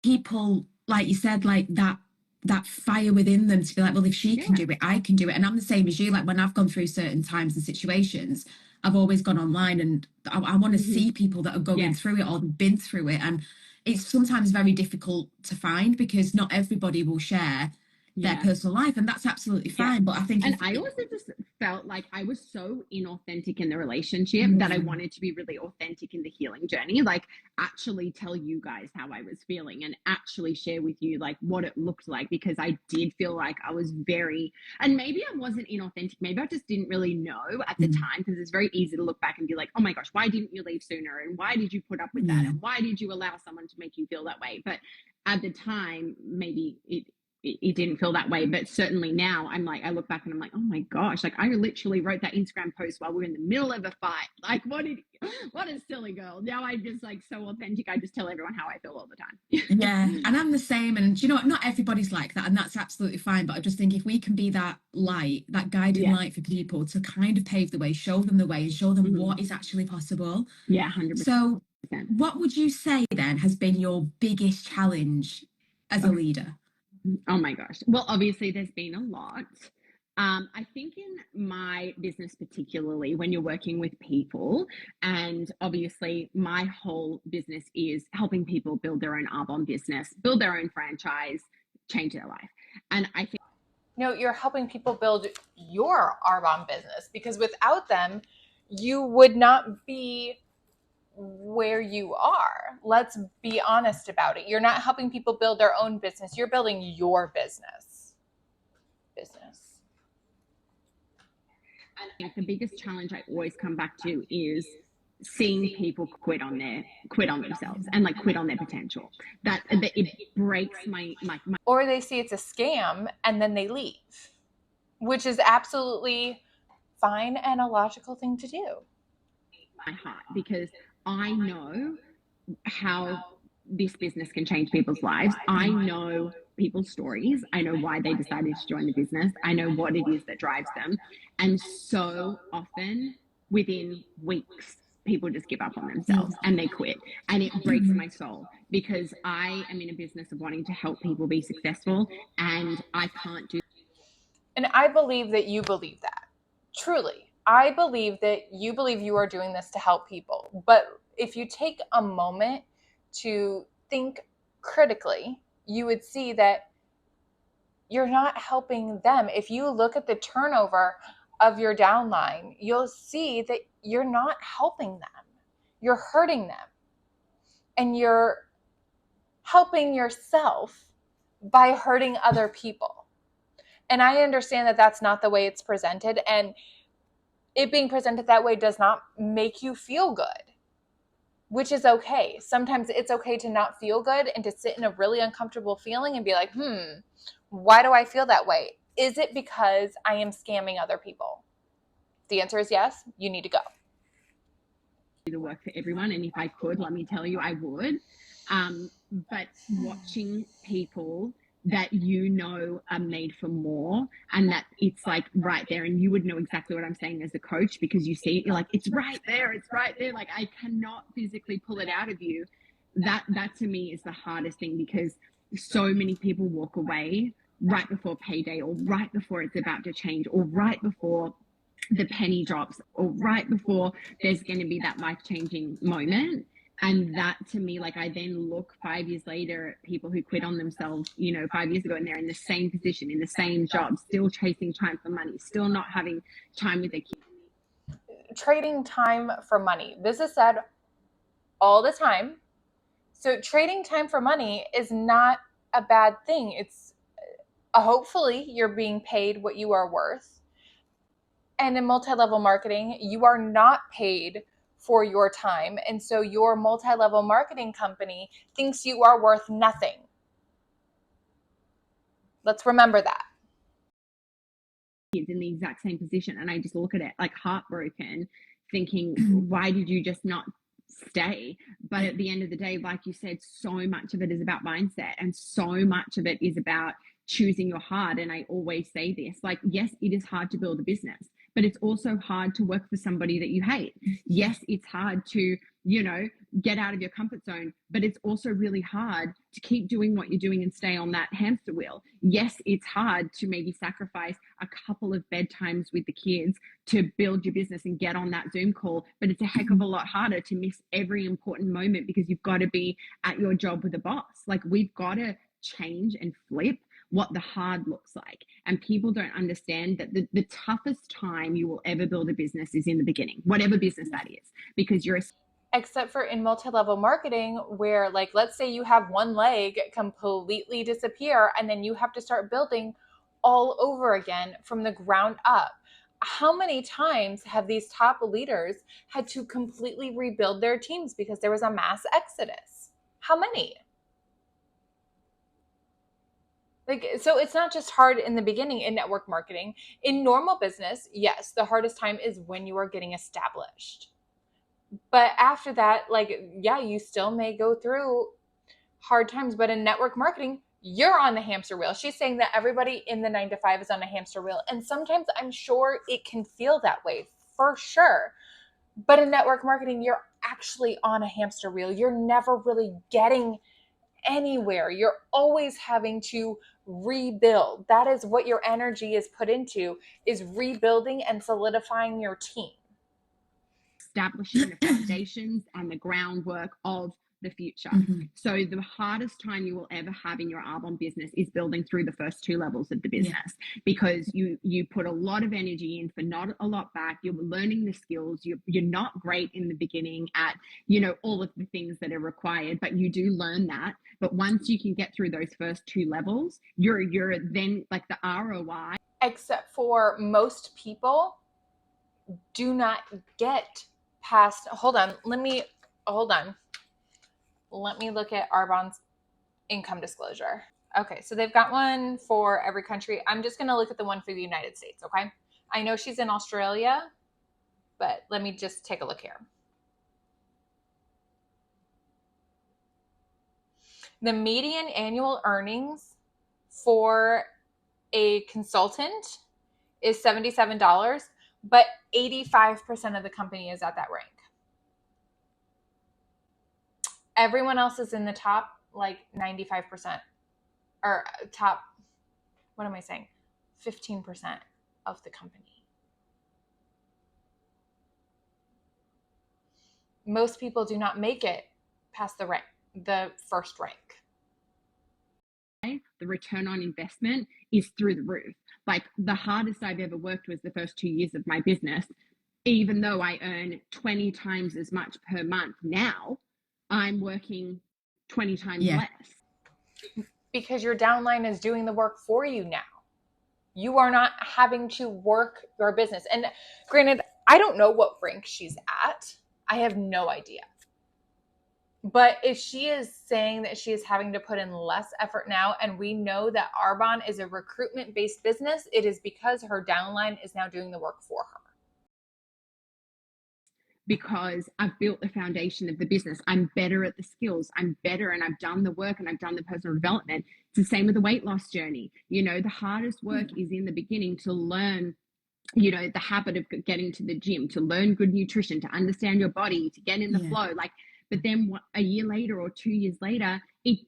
people, like you said, like that that fire within them to be like, well, if she can Yeah. do it, I can do it. And I'm the same as you. Like when I've gone through certain times and situations, I've always gone online and I want to Hmm. see people that are going Yes. through it or been through it. And it's sometimes very difficult to find because not everybody will share their Yeah. personal life, and that's absolutely Yeah. fine. But I think And if I also just felt like I was so inauthentic in the relationship that I Mm, wanted to be really authentic in the healing journey. Like, actually tell you guys how I was feeling and actually share with you like what it looked like, because I did feel like I was very, and maybe I wasn't inauthentic. Maybe I just didn't really know at the mm, time, because it's very easy to look back and be like, oh my gosh, why didn't you leave sooner? And why did you put up with that? yeah. And why did you allow someone to make you feel that way? But at the time, maybe it didn't feel that way. But certainly now I'm like, I look back and I'm like, oh my gosh, like I literally wrote that Instagram post while we were in the middle of a fight. Like, what a silly girl. Now I'm just like so authentic. I just tell everyone how I feel all the Yeah, time. and I'm the same. And do you know what? Not everybody's like that, and that's absolutely fine. But I just think if we can be that light, that guiding Yeah. light for people to kind of pave the way, show them the way, and show them Mhm. what is actually possible. Yeah, 100%. So, what would you say then has been your biggest challenge as a Okay. leader? Oh my gosh. Well, obviously, there's been a lot. I think in my business, particularly when you're working with people, and obviously, my whole business is helping people build their own Arbonne business, build their own franchise, change their life. And I think, No, you're helping people build your Arbonne business, because without them, you would not be where you are. Let's be honest about it. You're not helping people build their own business. You're building your business. I think the biggest challenge I always come back to is seeing people quit on themselves and like quit on their potential. That it breaks my Or they see it's a scam and then they leave, which is absolutely fine and a logical thing to do. heart, because I know how this business can change people's lives. I know people's stories. I know why they decided to join the business. I know what it is that drives them. And so often within weeks, people just give up on themselves and they quit. And it breaks my soul, because I am in a business of wanting to help people be successful, and I can't do. And I believe that you believe that. Truly. I believe that you believe you are doing this to help people. But if you take a moment to think critically, you would see that you're not helping them. If you look at the turnover of your downline, you'll see that you're not helping them. You're hurting them. And you're helping yourself by hurting other people. And I understand that that's not the way it's presented. And it being presented that way does not make you feel good, which is okay. Sometimes it's okay to not feel good and to sit in a really uncomfortable feeling and be like, why do I feel that way? Is it because I am scamming other people? The answer is yes, you need to go. The work for everyone, and if I could, let me tell you, I would. But watching people that you know are made for more, and that it's like right there, and you would know exactly what I'm saying as a coach, because you see it, you're like, it's right there, like I cannot physically pull it out of you. That to me is the hardest thing, because so many people walk away right before payday, or right before it's about to change, or right before the penny drops, or right before there's going to be that life-changing moment. And that to me, like, I then look 5 years later at people who quit on themselves, 5 years ago, and they're in the same position, in the same job, still chasing time for money, still not having time with their kids. Trading time for money. This is said all the time. So trading time for money is not a bad thing. It's hopefully you're being paid what you are worth. And in multi-level marketing, you are not paid for your time. And so your multi-level marketing company thinks you are worth nothing. Let's remember that. Kids in the exact same position, and I just look at it like heartbroken, thinking, why did you just not stay? But at the end of the day, like you said, so much of it is about mindset, and so much of it is about choosing your heart. And I always say this, like, yes, it is hard to build a business, but it's also hard to work for somebody that you hate. Yes, it's hard to you know, get out of your comfort zone. But it's also really hard to keep doing what you're doing and stay on that hamster wheel. Yes, it's hard to maybe sacrifice a couple of bedtimes with the kids to build your business and get on that Zoom call, but it's a heck of a lot harder to miss every important moment because you've got to be at your job with a boss. Like, we've got to change and flip what the hard looks like. And people don't understand that the toughest time you will ever build a business is in the beginning, whatever business that is, because you're except for in multi-level marketing, where, like, let's say you have one leg completely disappear and then you have to start building all over again from the ground up. How many times have these top leaders had to completely rebuild their teams because there was a mass exodus? How many? Like, so it's not just hard in the beginning in network marketing. In normal business, yes, the hardest time is when you are getting established. But after that, like, yeah, you still may go through hard times, but in network marketing, you're on the hamster wheel. She's saying that everybody in the 9 to 5 is on a hamster wheel. And sometimes I'm sure it can feel that way, for sure. But in network marketing, you're actually on a hamster wheel. You're never really getting anywhere. You're always having to rebuild. That is what your energy is put into, is rebuilding and solidifying your team. Establishing the foundations and the groundwork of the future. So the hardest time you will ever have in your Arbonne business is building through the first 2 levels of the business, because you put a lot of energy in for not a lot back. You're learning the skills. You're not great in the beginning at, you know, all of the things that are required, but you do learn that. But once you can get through those first 2 levels, you're then, like, the ROI. Except for most people do not get past, hold on. Let me look at Arbonne's income disclosure. Okay, so they've got one for every country. I'm just going to look at the one for the United States, okay? I know she's in Australia, but let me just take a look here. The median annual earnings for a consultant is $77, but 85% of the company is at that rank. Everyone else is in the top, like, 95%, or top, what am I saying? 15% of the company. Most people do not make it past the first rank. The return on investment is through the roof. Like, the hardest I've ever worked was the first 2 years of my business. Even though I earn 20 times as much per month now, I'm working 20 times less. Because your downline is doing the work for you now. You are not having to work your business. And granted, I don't know what rank she's at. I have no idea. But if she is saying that she is having to put in less effort now, and we know that Arbonne is a recruitment-based business, it is because her downline is now doing the work for her. Because I've built the foundation of the business. I'm better at the skills. I'm better, and I've done the work, and I've done the personal development. It's the same with the weight loss journey. You know, the hardest work is in the beginning, to learn, you know, the habit of getting to the gym, to learn good nutrition, to understand your body, to get in the flow. Like, but then a year later or 2 years later, it's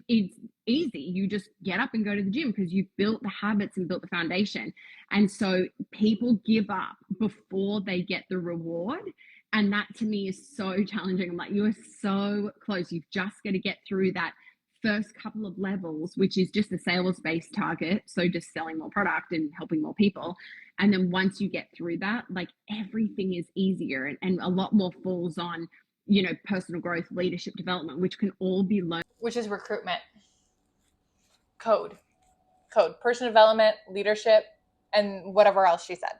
easy. You just get up and go to the gym because you've built the habits and built the foundation. And so people give up before they get the reward. And that, to me, is so challenging. I'm like, you are so close. You've just got to get through that first couple of levels, which is just a sales-based target. So just selling more product and helping more people. And then once you get through that, like, everything is easier, and a lot more falls on, you know, personal growth, leadership development, which can all be learned. Which is recruitment. Code, personal development, leadership, and whatever else she said.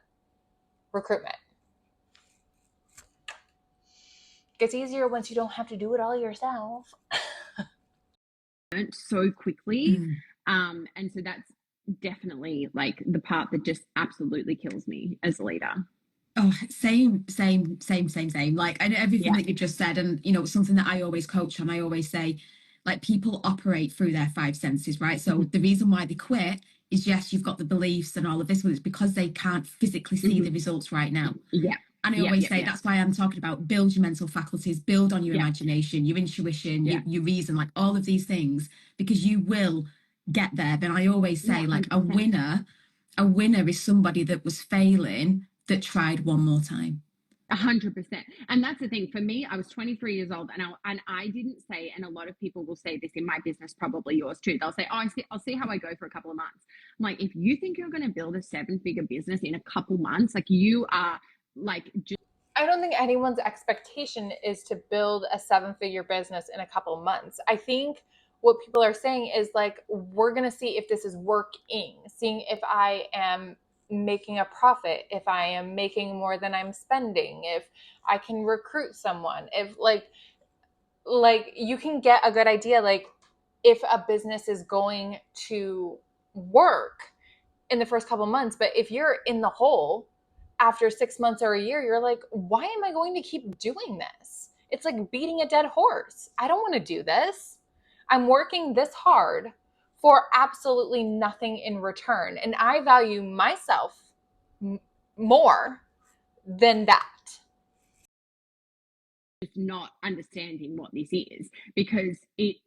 Recruitment. Gets easier once you don't have to do it all yourself. So quickly. And so that's definitely, like, the part that just absolutely kills me as a leader. Oh, same. Like, I know everything that you just said, and, you know, something that I always coach on, I always say, like, people operate through their 5 senses, right? So the reason why they quit is, yes, you've got the beliefs and all of this, but it's because they can't physically see the results right now. And I Yep, always yep, say yep. that's why I'm talking about build your mental faculties, build on your Yep, imagination, your intuition, yep. your reason, like all of these things, because you will get there. But I always Yeah, say, like, 100%. a winner is somebody that was failing that tried one more time. 100%. And that's the thing for me. I was 23 years old, and I didn't say, and a lot of people will say this in my business, probably yours too. They'll say, "Oh, I'll see how I go for a couple of months." I'm like, if you think you're going to build a 7-figure business in a couple months, like you are, like, just I don't think anyone's expectation is to build a 7-figure business in a couple months. I think what people are saying is like, we're going to see if this is working, seeing if I am making a profit, if I am making more than I'm spending, if I can recruit someone, if like you can get a good idea like if a business is going to work in the first couple months. But if you're in the hole after 6 months or a year, you're like, why am I going to keep doing this? It's like beating a dead horse. I don't want to do this. I'm working this hard for absolutely nothing in return. And I value myself more than that. not understanding what this is, because the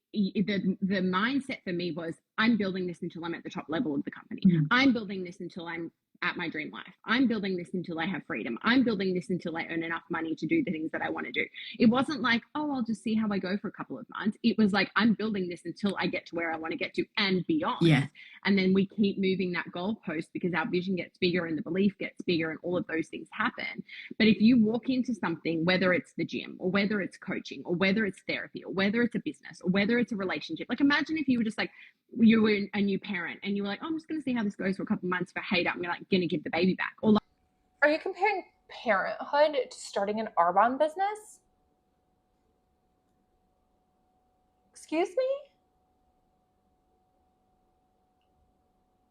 mindset for me was, I'm building this until I'm at the top level of the company. I'm building this until I'm at my dream life. I'm building this until I have freedom. I'm building this until I earn enough money to do the things that I want to do. It wasn't like, oh, I'll just see how I go for a couple of months. It was like, I'm building this until I get to where I want to get to and beyond. Yeah. And then we keep moving that goalpost because our vision gets bigger and the belief gets bigger and all of those things happen. But if you walk into something, whether it's the gym or whether it's coaching or whether it's therapy or whether it's a business or whether it's a relationship, like imagine if you were just like, you were a new parent and you were like, oh, I'm just going to see how this goes for a couple of months. If I hate it, I'm going to give the baby back. Or like, Are you comparing parenthood to starting an Arbonne business? Excuse me?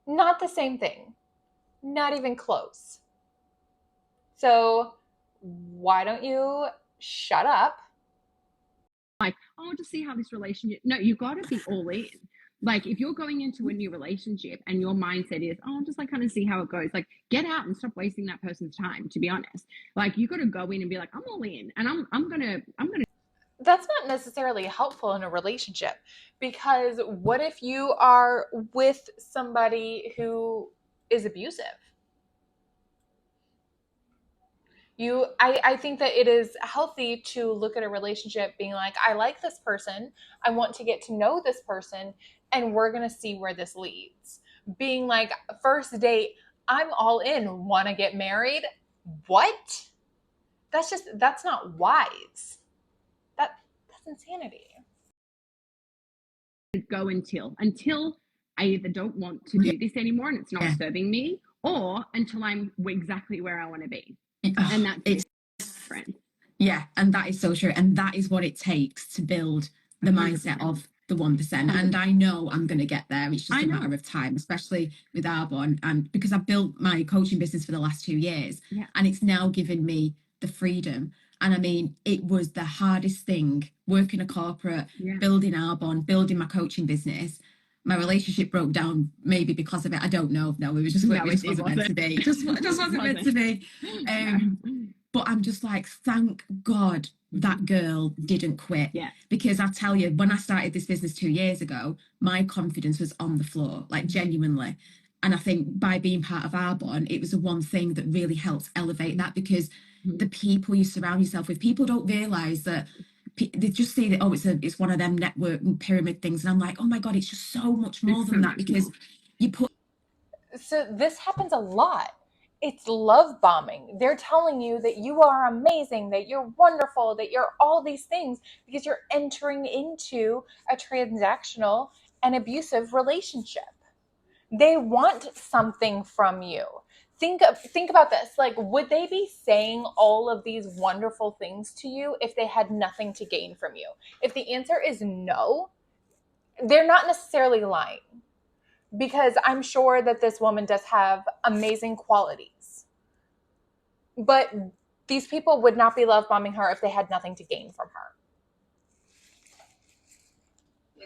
Not the same thing. Not even close. So why don't you shut up? like, oh, I'll just see how this relationship. No, you got to be all in. Like if you're going into a new relationship and your mindset is, oh, I'll just like kind of see how it goes, like get out and stop wasting that person's time, to be honest. Like you got to go in and be like, I'm all in and I'm gonna That's not necessarily helpful in a relationship, because what if you are with somebody who is abusive? I think that it is healthy to look at a relationship being like, I like this person, I want to get to know this person, and we're going to see where this leads. Being like, first date, I'm all in, want to get married? What? That's not wise. That's insanity. go until I either don't want to do this anymore and it's not serving me, or until I'm exactly where I want to be. And that's different. Yeah, and that is so true. And that is what it takes to build the 100%. mindset of the 1%. And I know I'm going to get there. It's just a matter of time, especially with Arbonne. And because I've built my coaching business for the last 2 years, and it's now given me the freedom. And I mean, it was the hardest thing working a corporate, building Arbonne, building my coaching business. My relationship broke down maybe because of it. I don't know. No, it just wasn't meant to be. Just wasn't meant to be. But I'm just like, thank God that girl didn't quit. Yeah. Because I tell you, when I started this business 2 years ago, my confidence was on the floor, like genuinely. And I think by being part of Arbonne, it was the one thing that really helped elevate that, because the people you surround yourself with, people don't realize that they just see that, oh, it's one of them network and pyramid things. And I'm like, oh my God, it's just so much more than that, because you put. So this happens a lot. It's love bombing. They're telling you that you are amazing, that you're wonderful, that you're all these things, because you're entering into a transactional and abusive relationship. They want something from you. Think about this. Like, would they be saying all of these wonderful things to you if they had nothing to gain from you? If the answer is no, they're not necessarily lying, because I'm sure that this woman does have amazing qualities. But these people would not be love bombing her if they had nothing to gain from her.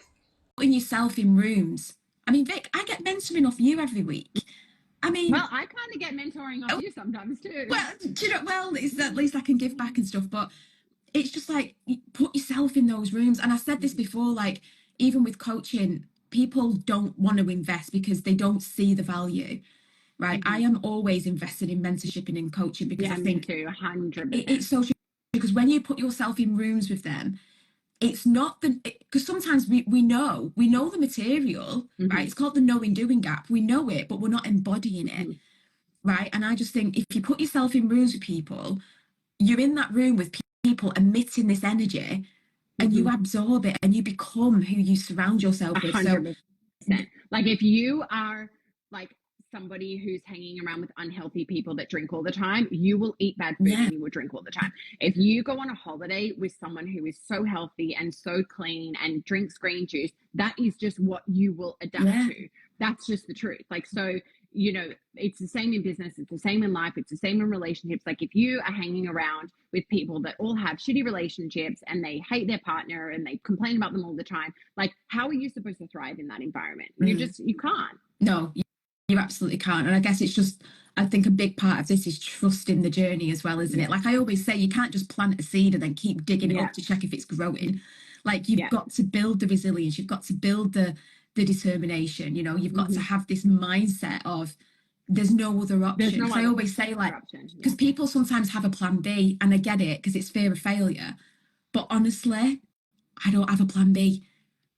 Putting yourself in rooms. I mean, Vic, I get mentoring off you every week. I mean, well, I kind of get mentoring off you sometimes too. well, do you know, well, it's at least I can give back and stuff, but it's just like, put yourself in those rooms. And I said this before, like, even with coaching, people don't want to invest because they don't see the value, right? I am always invested in mentorship and in coaching because I think me too, 100%. It's so true, because when you put yourself in rooms with them, it's not the, because sometimes we know the material, right? It's called the knowing doing gap. We know it, but we're not embodying it, right? And I just think if you put yourself in rooms with people, you're in that room with people emitting this energy, and you absorb it and you become who you surround yourself with. 100%. Like if you are like somebody who's hanging around with unhealthy people that drink all the time, you will eat bad food and you will drink all the time. If you go on a holiday with someone who is so healthy and so clean and drinks green juice, that is just what you will adapt to. That's just the truth. Like, so, you know, it's the same in business, it's the same in life, it's the same in relationships. Like if you are hanging around with people that all have shitty relationships and they hate their partner and they complain about them all the time, like how are you supposed to thrive in that environment? You can't. No, you absolutely can't. And I guess it's just, I think a big part of this is trusting the journey as well, isn't it? Like I always say, you can't just plant a seed and then keep digging it up to check if it's growing. Like you've got to build the resilience, you've got to build the determination, you know, you've got to have this mindset of there's no other option. I always say, like, because people sometimes have a plan B, and I get it because it's fear of failure. But honestly, I don't have a plan B.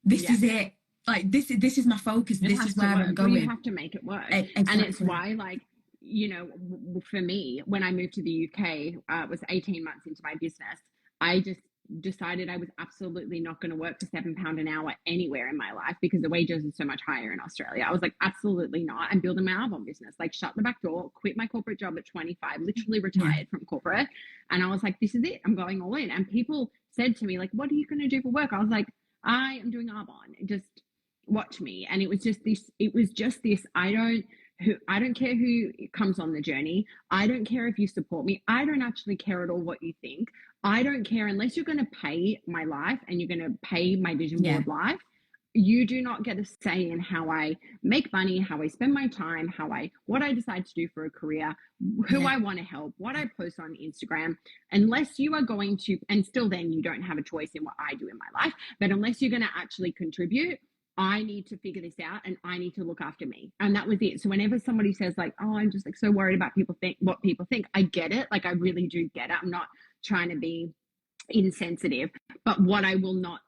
This is it. Like this is my focus. This is where I'm going. You have to make it work. Exactly. And it's why, like, you know, for me, when I moved to the UK, it was 18 months into my business, I just decided I was absolutely not going to work for £7 an hour anywhere in my life because the wages are so much higher in Australia. I was like, absolutely not. I'm building my Arbonne business, like shut the back door, quit my corporate job at 25, literally retired from corporate. And I was like, this is it. I'm going all in. And people said to me, like, what are you going to do for work? I was like, I am doing Arbonne. Just watch me. And it was just this, I don't care who comes on the journey. I don't care if you support me. I don't actually care at all what you think. I don't care unless you're going to pay my life and you're going to pay my vision board life. You do not get a say in how I make money, how I spend my time, what I decide to do for a career, who I want to help, what I post on Instagram, unless you are going to, and still then you don't have a choice in what I do in my life, but unless you're going to actually contribute, I need to figure this out and I need to look after me. And that was it. So whenever somebody says like, oh, I'm just like so worried about what people think, I get it. Like I really do get it. I'm not trying to be insensitive, but what I will not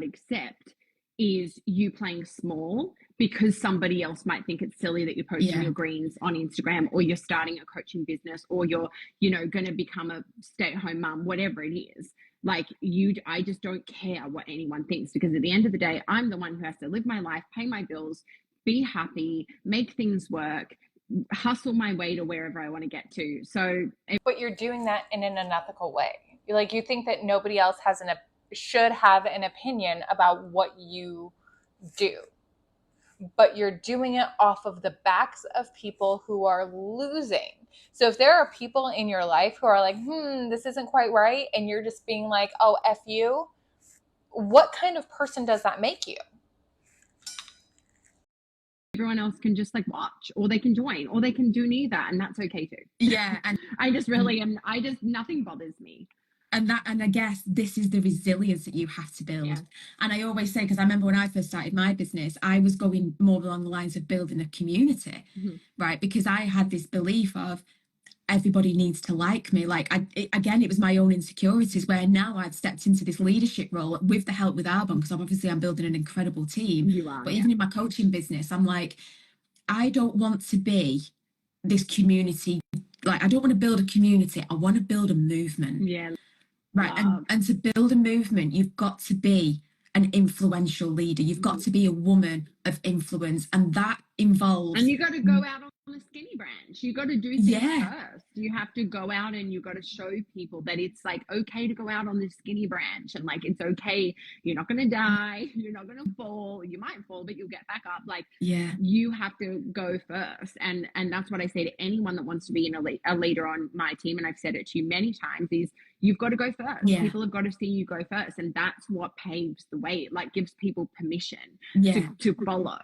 accept is you playing small because somebody else might think it's silly that you're posting your greens on Instagram, or you're starting a coaching business, or you're, you know, going to become a stay-at-home mum, whatever it is. Like I just don't care what anyone thinks, because at the end of the day, I'm the one who has to live my life, pay my bills, be happy, make things work, hustle my way to wherever I want to get to. So, but you're doing that in an unethical way. Like you think that nobody else should have an opinion about what you do, but you're doing it off of the backs of people who are losing. So if there are people in your life who are like, this isn't quite right, and you're just being like, oh, F you, what kind of person does that make you? Everyone else can just like watch, or they can join, or they can do neither, and that's okay too. Yeah. And I just really am, nothing bothers me. And I guess this is the resilience that you have to build. And I always say, because I remember when I first started my business, I was going more along the lines of building a community, right? Because I had this belief of everybody needs to like me. Like it was my own insecurities, where now I've stepped into this leadership role with the help with Arbonne, because I'm building an incredible team. You are, but even in my coaching business, I'm like, I don't want to be this community. Like I don't want to build a community. I want to build a movement. Yeah. Right. And to build a movement, you've got to be an influential leader. You've got to be a woman of influence. And that involves... And you got to go out on a skinny branch. You got to do things first. You have to go out and you got to show people that it's like okay to go out on this skinny branch, and like it's okay. You're not going to die. You're not going to fall. You might fall, but you'll get back up. Like you have to go first. And that's what I say to anyone that wants to be a leader on my team. And I've said it to you many times, is you've got to go first. People have got to see you go first. And that's what paves the way. It like gives people permission to follow.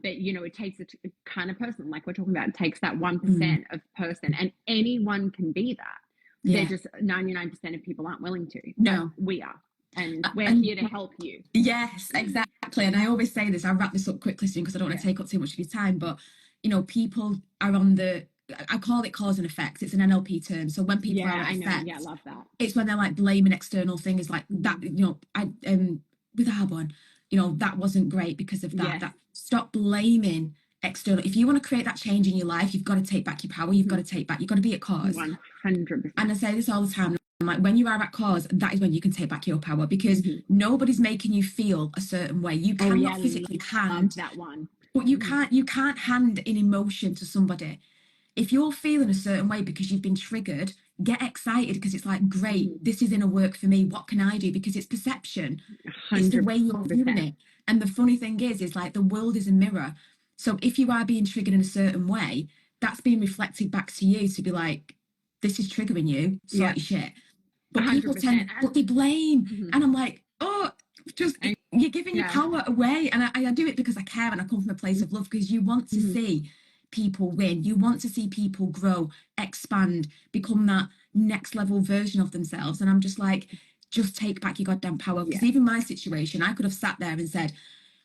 But you know, it takes a kind of person like we're talking about. It takes that 1% of person, and anyone can be that. They're just 99% of people aren't willing to. No, we are, and we're and here to help you. yes, exactly. And I always say this, I'll wrap this up quickly soon because I don't want to take up too much of your time, but you know, people are on the, I call it cause and effect. It's an NLP term. So when people are at effect, I love that. it's when they're like blaming external things like that, you know, I with Arbonne, you know, that wasn't great because of that. That stop blaming external. If you want to create that change in your life, you've got to take back your power. You've got to take back, you've got to be at cause. 100%. And I say this all the time. I'm like, when you are at cause, that is when you can take back your power, because nobody's making you feel a certain way. You cannot physically hand that one, but you can't hand an emotion to somebody. If you're feeling a certain way because you've been triggered, get excited because it's like, great, this is gonna work for me. What can I do? Because it's perception. 100%. It's the way you're viewing it. And the funny thing is like the world is a mirror. So if you are being triggered in a certain way, that's being reflected back to you to be like, this is triggering you, sort your shit. But 100%. People tend, but they blame. And I'm like, oh, just you're giving your power away. And I do it because I care and I come from a place of love, because you want to see people win. You want to see people grow, expand, become that next level version of themselves. And I'm just like, just take back your goddamn power. Because even my situation, I could have sat there and said,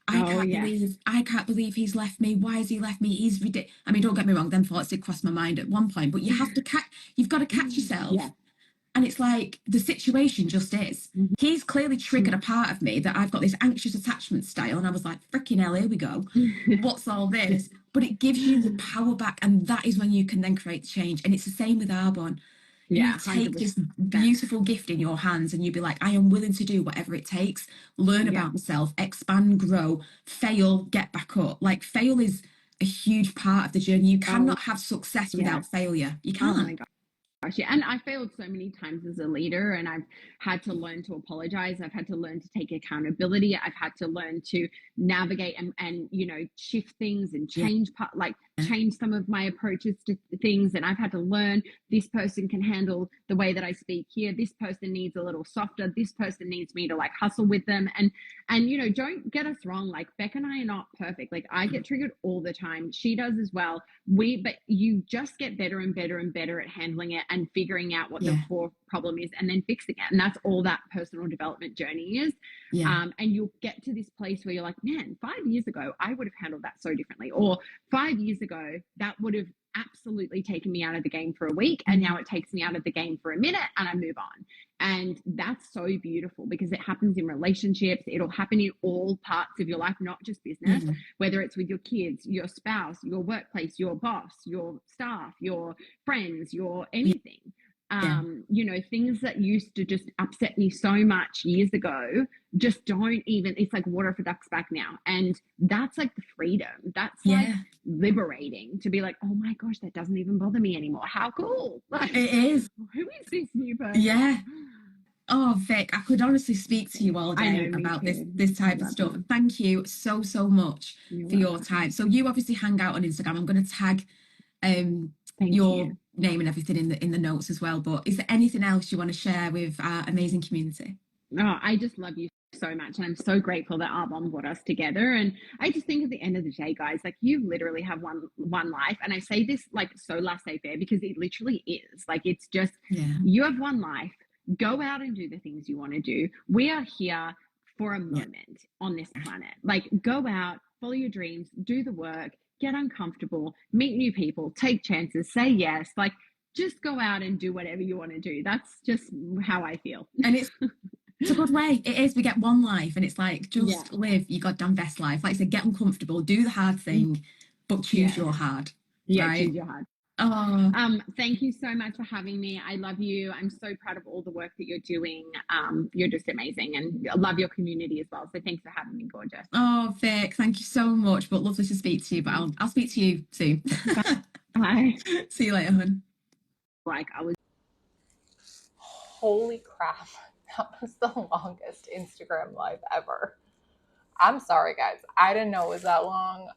I can't believe he's left me. Why has he left me? He's ridiculous. I mean, don't get me wrong, them thoughts did cross my mind at one point, but you have to you've got to catch yourself. And it's like, the situation just is. He's clearly triggered a part of me that I've got this anxious attachment style. And I was like, freaking hell, here we go. What's all this? But it gives you the power back. And that is when you can then create change. And it's the same with Arbonne. You take 100%. This beautiful gift in your hands and you be like, I am willing to do whatever it takes, learn about myself, expand, grow, fail, get back up. Like, fail is a huge part of the journey. You cannot have success without failure. You can't. Oh my God. And I failed so many times as a leader, and I've had to learn to apologize. I've had to learn to take accountability. I've had to learn to navigate and you know, shift things and change change some of my approaches to things. And I've had to learn, this person can handle the way that I speak here. This person needs a little softer. This person needs me to like hustle with them. And you know, don't get us wrong. Like, Beck and I are not perfect. Like, I get triggered all the time. She does as well. But you just get better and better and better at handling it and figuring out what the core problem is and then fixing it. And that's all that personal development journey is. And you'll get to this place where you're like, man, 5 years ago, I would have handled that so differently. Or 5 years ago, that would have absolutely taken me out of the game for a week. And now it takes me out of the game for a minute and I move on. And that's so beautiful, because it happens in relationships. It'll happen in all parts of your life, not just business, whether it's with your kids, your spouse, your workplace, your boss, your staff, your friends, your anything. You know, things that used to just upset me so much years ago just don't even, it's like water for ducks back now. And that's like the freedom. That's like liberating to be like, oh my gosh, that doesn't even bother me anymore. How cool. Like, it is. Who is this new person? Oh, Vic, I could honestly speak to you all day about this type of stuff. Thank you so much for your time. So you obviously hang out on Instagram. I'm going to tag your name and everything in the notes as well. But is there anything else you want to share with our amazing community? Oh, I just love you so much, and I'm so grateful that Arbonne brought us together. And I just think at the end of the day, guys, like, you literally have one life. And I say this like so laissez-faire, because it literally is. Like, it's just you have one life. Go out and do the things you want to do. We are here for a moment on this planet. Like, go out, follow your dreams, do the work, get uncomfortable, meet new people, take chances, say yes. Like, just go out and do whatever you want to do. That's just how I feel. And it's a good way. It is. We get one life, and it's like, just live your goddamn best life. Like I said, get uncomfortable, do the hard thing, but choose your hard. Right? Choose your hard. Thank you so much for having me. I love you. I'm so proud of all the work that you're doing. You're just amazing, and I love your community as well. So thanks for having me, gorgeous. Oh, Vic, thank you so much. But lovely to speak to you. But I'll speak to you soon. Bye. See you later, hon. Like, I was. Holy crap. That was the longest Instagram live ever. I'm sorry, guys. I didn't know it was that long.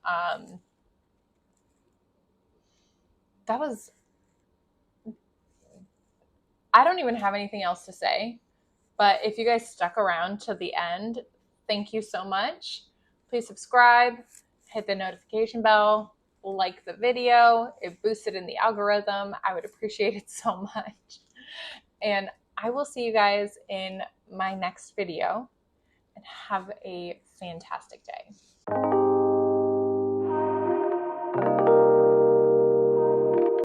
I don't even have anything else to say, but if you guys stuck around to the end, thank you so much. Please subscribe, hit the notification bell, like the video. It boosts it in the algorithm. I would appreciate it so much. And I will see you guys in my next video, and have a fantastic day.